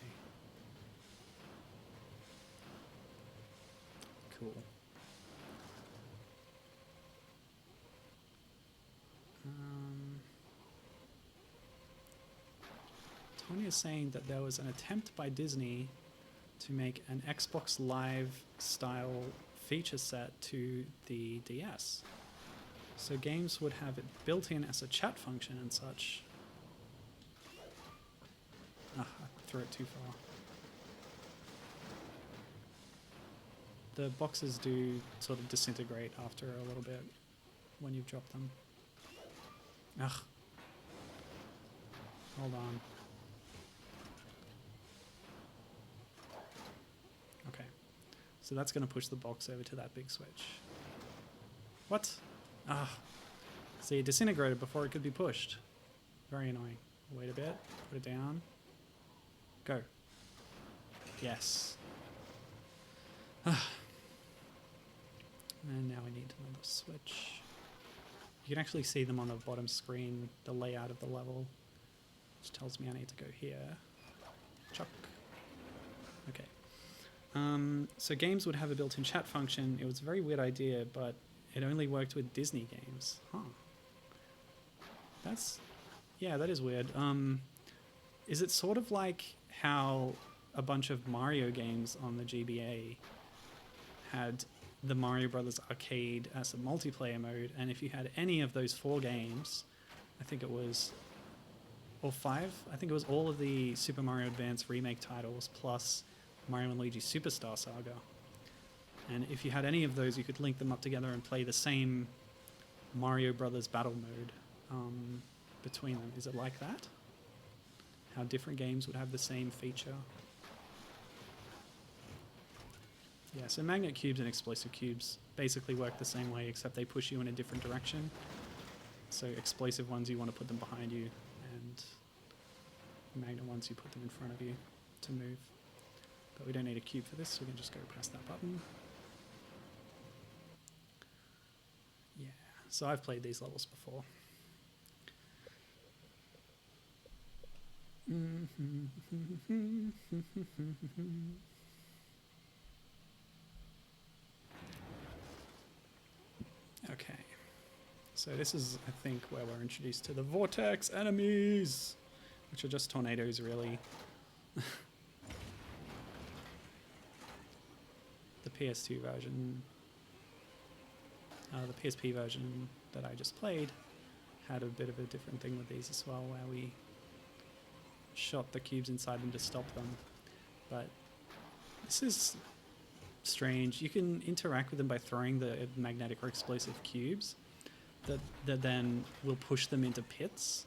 Cool. Tony is saying that there was an attempt by Disney to make an Xbox Live style feature set to the DS. So games would have it built in as a chat function and such. I threw it too far. The boxes do sort of disintegrate after a little bit when you've dropped them. Ugh. Hold on. Okay. So that's going to push the box over to that big switch. What? Ah. See, it disintegrated before it could be pushed. Very annoying. Wait a bit. Put it down. Go. Yes. And now we need another switch. You can actually see them on the bottom screen, the layout of the level, which tells me I need to go here. Chuck. Okay. So games would have a built-in chat function. It was a very weird idea, but it only worked with Disney games. Huh. Yeah, that is weird. Is it sort of like how a bunch of Mario games on the GBA had the Mario Brothers Arcade as a multiplayer mode, and if you had any of those 4 games, I think it was, or 5, I think it was all of the Super Mario Advance remake titles plus Mario and Luigi Superstar Saga. And if you had any of those, you could link them up together and play the same Mario Brothers battle mode between them. Is it like that? How different games would have the same feature? Yeah, so magnet cubes and explosive cubes basically work the same way, except they push you in a different direction. So explosive ones, you want to put them behind you, and magnet ones, you put them in front of you to move. But we don't need a cube for this, so we can just go press that button. Yeah, so I've played these levels before. Okay, so this is, I think, where we're introduced to the vortex enemies, which are just tornadoes, really. The PS2 version, the PSP version that I just played had a bit of a different thing with these as well, where we shot the cubes inside them to stop them. But this is strange. You can interact with them by throwing the magnetic or explosive cubes that then will push them into pits.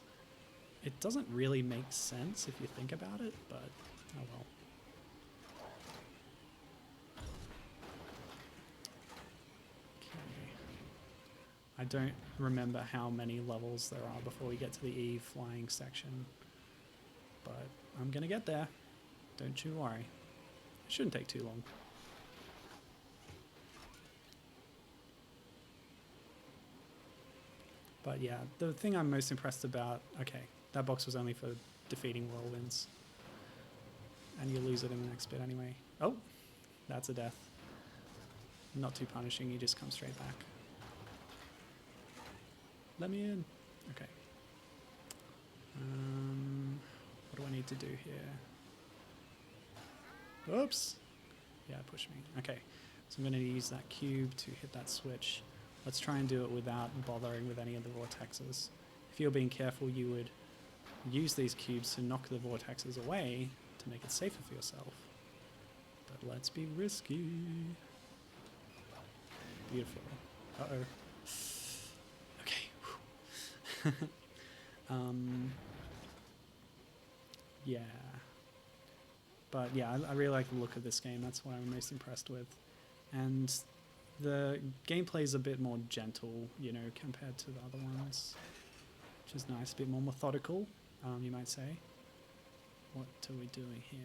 It doesn't really make sense if you think about it, but oh well. Okay. I don't remember how many levels there are before we get to the Eve flying section, but I'm gonna get there. Don't you worry. It shouldn't take too long. But yeah, the thing I'm most impressed about, okay, that box was only for defeating whirlwinds. And you lose it in the next bit anyway. Oh, that's a death. Not too punishing, you just come straight back. Let me in. Okay. What do I need to do here? Oops. Yeah, push me. Okay, so I'm going to use that cube to hit that switch. Let's try and do it without bothering with any of the vortexes. If you're being careful, you would use these cubes to knock the vortexes away to make it safer for yourself. But let's be risky. Beautiful. Uh-oh. Okay. Yeah. But yeah, I really like the look of this game. That's what I'm most impressed with. And the gameplay is a bit more gentle, you know, compared to the other ones, which is nice, a bit more methodical, you might say. What are we doing here?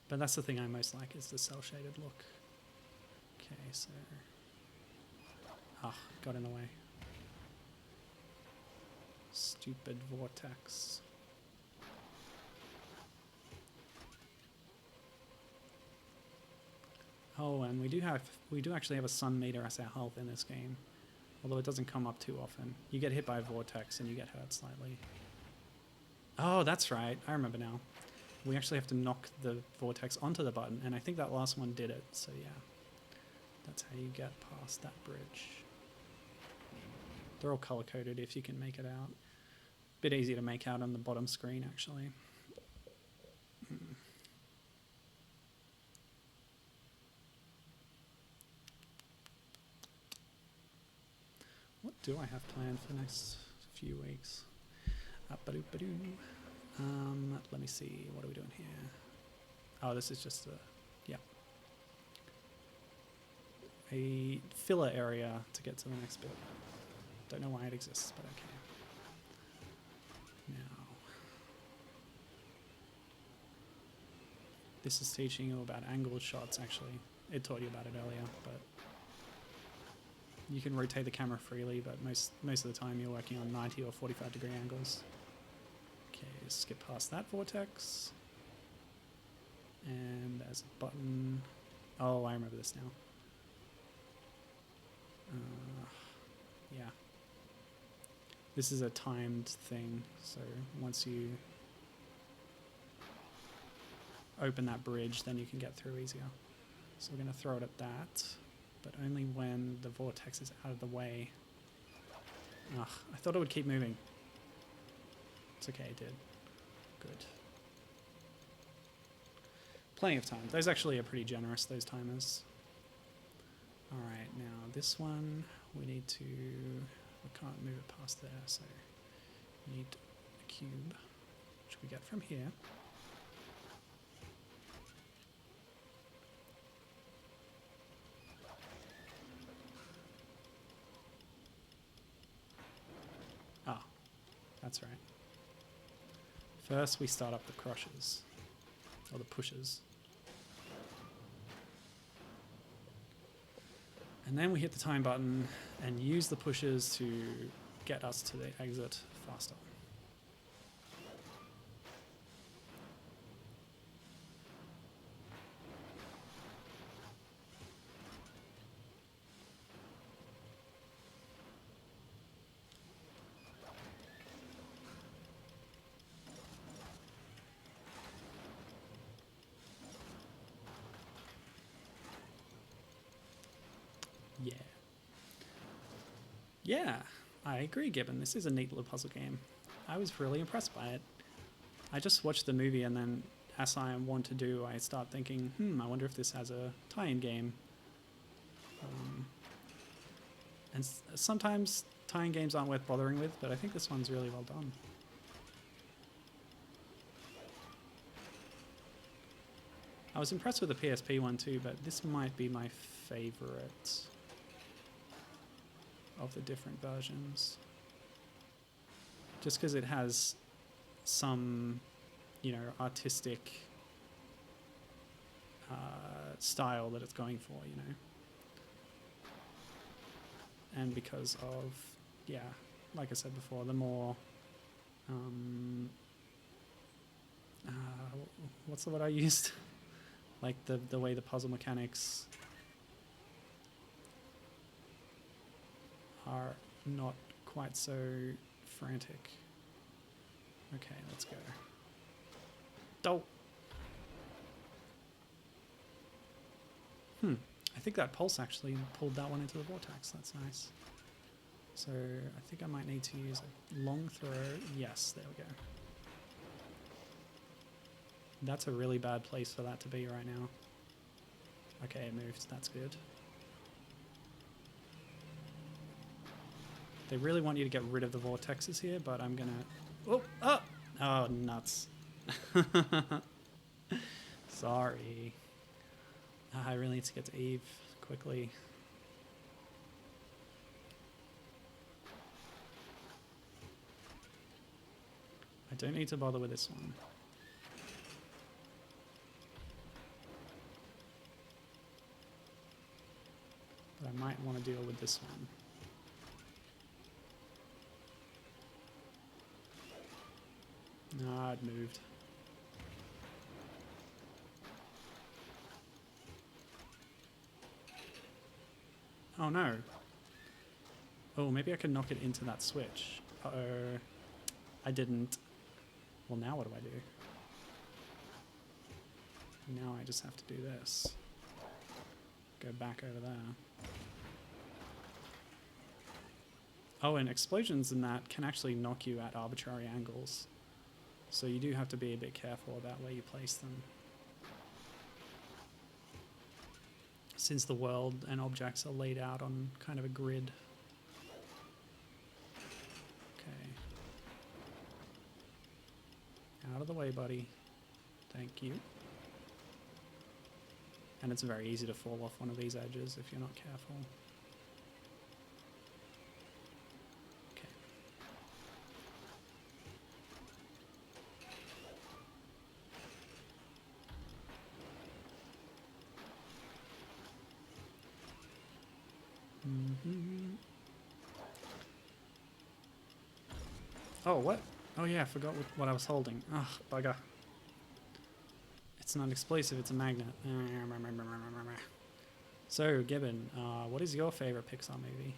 But that's the thing I most like, is the cel-shaded look. Okay, so... got in the way. Stupid vortex. Oh, and we do actually have a sun meter as our health in this game, although it doesn't come up too often. You get hit by a vortex and you get hurt slightly. Oh, that's right. I remember now. We actually have to knock the vortex onto the button, and I think that last one did it. So yeah, that's how you get past that bridge. They're all color-coded if you can make it out. Bit easy to make out on the bottom screen, actually. What do I have planned for the next few weeks? Let me see. What are we doing here? Oh, this is just the... Yeah. a filler area to get to the next bit. Don't know why it exists, but okay. Now, this is teaching you about angled shots, actually. It taught you about it earlier, but you can rotate the camera freely, but most of the time you're working on 90 or 45 degree angles. Okay, skip past that vortex. And there's a button. Oh, I remember this now. Yeah. This is a timed thing, so once you open that bridge, then you can get through easier. So we're going to throw it at that, but only when the vortex is out of the way. Ugh, I thought it would keep moving. It's okay, it did. Good. Plenty of time. Those actually are pretty generous, those timers. Alright, now this one, we need to... We can't move it past there, so we need a cube, which we get from here. Ah, that's right. First we start up the crushes, or the pushes. And then we hit the time button and use the pushes to get us to the exit faster. Yeah. Yeah, I agree, Gibbon. This is a neat little puzzle game. I was really impressed by it. I just watched the movie and then, as I want to do, I start thinking, I wonder if this has a tie-in game. And sometimes tie-in games aren't worth bothering with, but I think this one's really well done. I was impressed with the PSP one too, but this might be my favorite of the different versions. Just because it has some, artistic style that it's going for, And because of, like I said before, the more, what's the word I used? Like the way the puzzle mechanics are not quite so frantic. Okay, let's go. Oh! I think that pulse actually pulled that one into the vortex. That's nice. So I think I might need to use a long throw. Yes, there we go. That's a really bad place for that to be right now. Okay, it moved. That's good. They really want you to get rid of the vortexes here, but I'm gonna... Oh, nuts. Sorry. I really need to get to Eve quickly. I don't need to bother with this one. But I might want to deal with this one. No, it moved. Oh no. Oh, maybe I can knock it into that switch. Uh-oh. I didn't. Well, now what do I do? Now I just have to do this. Go back over there. Oh, and explosions in that can actually knock you at arbitrary angles. So you do have to be a bit careful about where you place them. Since the world and objects are laid out on kind of a grid. Okay. Out of the way, buddy. Thank you. And it's very easy to fall off one of these edges if you're not careful. Okay. Oh, what? Oh yeah, I forgot what I was holding. Ugh, bugger. It's not explosive, it's a magnet. So, Gibbon, what is your favorite Pixar movie?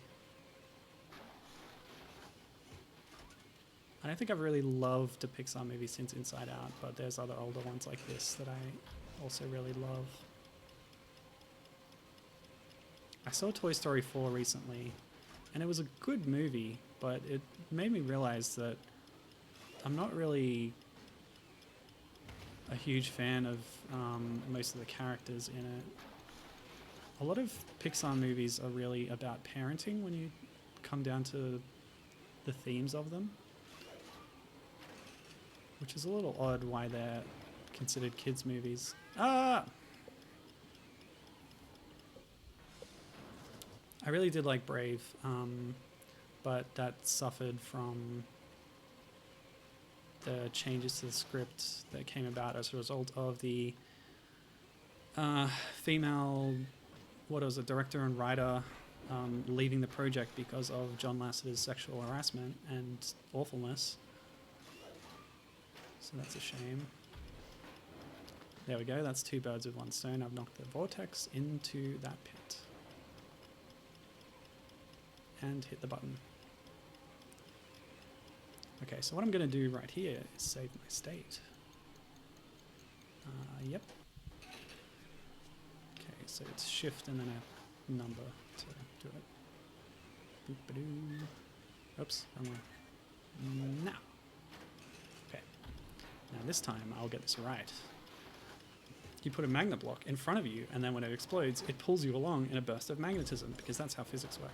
I don't think I've really loved a Pixar movie since Inside Out, but there's other older ones like this that I also really love. I saw Toy Story 4 recently, and it was a good movie, but it made me realize that I'm not really a huge fan of most of the characters in it. A lot of Pixar movies are really about parenting when you come down to the themes of them, which is a little odd why they're considered kids' movies. Ah! I really did like Brave, but that suffered from the changes to the script that came about as a result of the female, what was it, director and writer leaving the project because of John Lasseter's sexual harassment and awfulness. So that's a shame. There we go, that's 2 birds with 1 stone. I've knocked the vortex into that pit. And hit the button. Okay, so what I'm going to do right here is save my state. Yep. Okay, so it's shift and then a number to do it. Boop-a-doo. Oops, wrong one. Now. Okay. Now this time I'll get this right. You put a magnet block in front of you, and then when it explodes, it pulls you along in a burst of magnetism, because that's how physics work.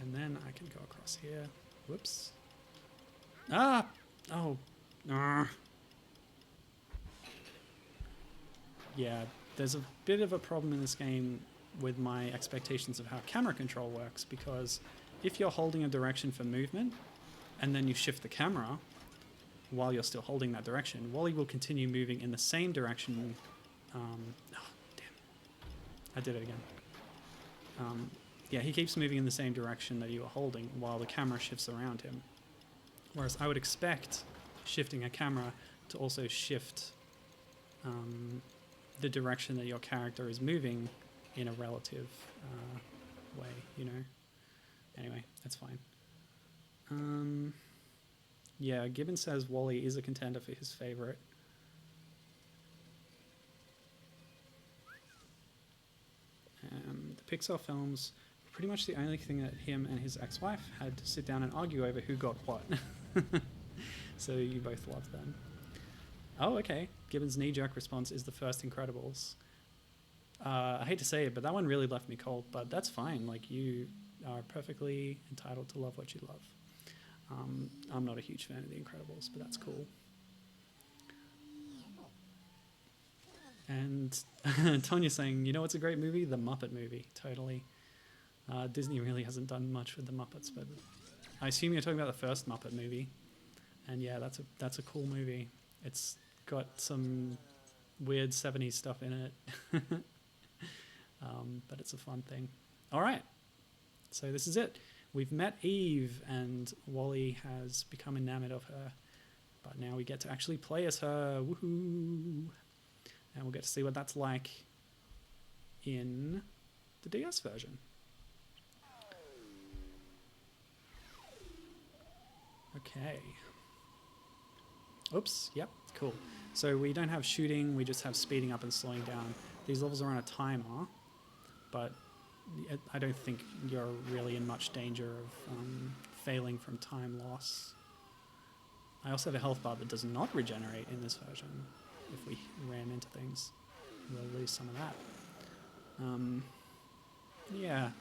And then I can go across here. Whoops. Ah! Oh. Yeah, there's a bit of a problem in this game with my expectations of how camera control works, because if you're holding a direction for movement, and then you shift the camera while you're still holding that direction, Wally will continue moving in the same direction. Oh, damn. I did it again. Yeah, he keeps moving in the same direction that you are holding while the camera shifts around him. Whereas I would expect shifting a camera to also shift the direction that your character is moving in a relative way, you know? Anyway, that's fine. Yeah, Gibbon says Wall-E is a contender for his favorite. The Pixar films were pretty much the only thing that him and his ex-wife had to sit down and argue over who got what. So you both love them. Oh, okay. Gibbon's knee-jerk response is the first Incredibles. I hate to say it, but that one really left me cold, but that's fine. Like, you are perfectly entitled to love what you love. I'm not a huge fan of The Incredibles, but that's cool. And Tanya's saying, you know what's a great movie? The Muppet movie. Totally. Disney really hasn't done much with the Muppets, but I assume you're talking about the first Muppet movie. And yeah, that's a cool movie. It's got some weird 70s stuff in it. But it's a fun thing. All right. So this is it. We've met Eve, and Wall-E has become enamored of her. But now we get to actually play as her. Woohoo! And we'll get to see what that's like in the DS version. Okay. Oops, yep, cool. So we don't have shooting, we just have speeding up and slowing down. These levels are on a timer, but I don't think you're really in much danger of failing from time loss. I also have a health bar that does not regenerate in this version. If we ran into things, we'll lose some of that. Yeah.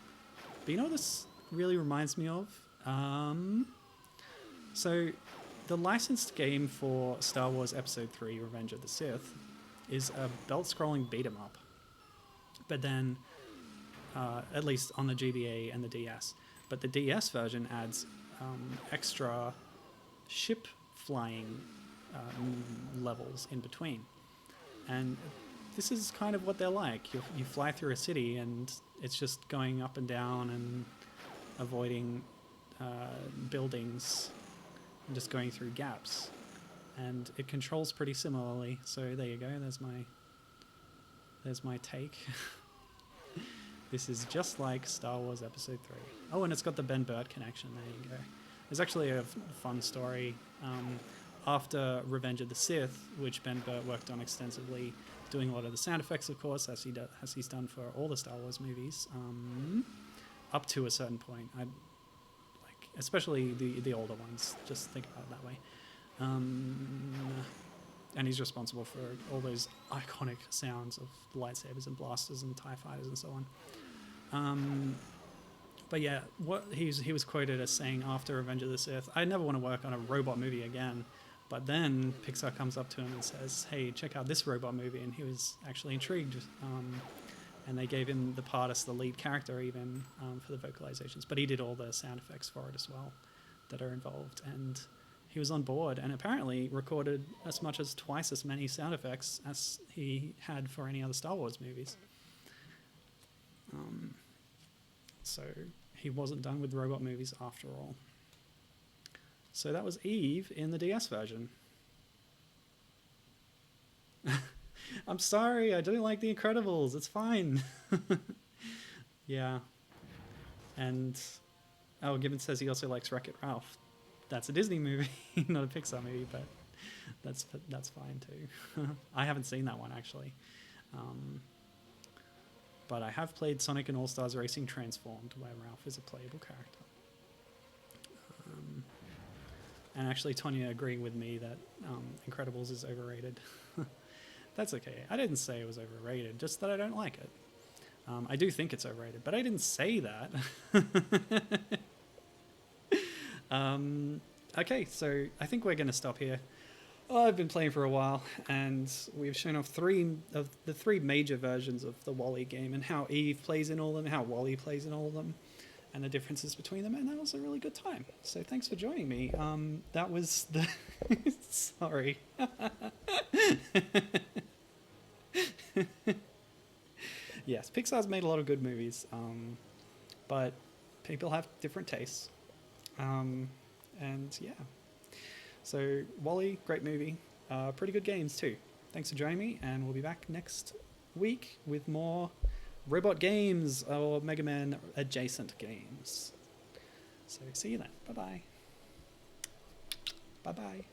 But you know what this really reminds me of? So the licensed game for Star Wars Episode 3, Revenge of the Sith, is a belt-scrolling beat-em-up, but then at least on the GBA and the DS. But the DS version adds extra ship flying levels in between, and this is kind of what they're like. You fly through a city and it's just going up and down and avoiding buildings and just going through gaps, and it controls pretty similarly. So there you go, there's my take. This is just like Star Wars Episode 3. Oh, and it's got the Ben Burt connection. There you go. There's actually a fun story. After Revenge of the Sith, which Ben Burt worked on extensively, doing a lot of the sound effects, of course, as he's done for all the Star Wars movies, up to a certain point. Especially the older ones. Just think about it that way. And he's responsible for all those iconic sounds of lightsabers and blasters and TIE fighters and so on. But yeah, what he was quoted as saying after Revenge of the Sith, I never want to work on a robot movie again. But then Pixar comes up to him and says, hey, check out this robot movie. And he was actually intrigued. And they gave him the part as the lead character even for the vocalizations. But he did all the sound effects for it as well that are involved. And he was on board and apparently recorded as much as twice as many sound effects as he had for any other Star Wars movies. So he wasn't done with robot movies after all. So that was Eve in the DS version. I'm sorry, I don't like The Incredibles. It's fine. Yeah. And Gibbon says he also likes Wreck-It Ralph. That's a Disney movie, not a Pixar movie, but that's fine too. I haven't seen that one actually. But I have played Sonic and All-Stars Racing Transformed, where Ralph is a playable character. And actually, Tonya agreeing with me that Incredibles is overrated. That's okay. I didn't say it was overrated, just that I don't like it. I do think it's overrated, but I didn't say that. Okay, so I think we're going to stop here. I've been playing for a while, and we've shown off three of the three major versions of the WALL-E game, and how Eve plays in all of them, how WALL-E plays in all of them, and the differences between them, and that was a really good time. So thanks for joining me. That was the... Sorry. Yes, Pixar's made a lot of good movies, but people have different tastes. And yeah. So WALL-E, great movie. Pretty good games too. Thanks for joining me, and we'll be back next week with more robot games or Mega Man adjacent games. So see you then. Bye-bye. Bye-bye.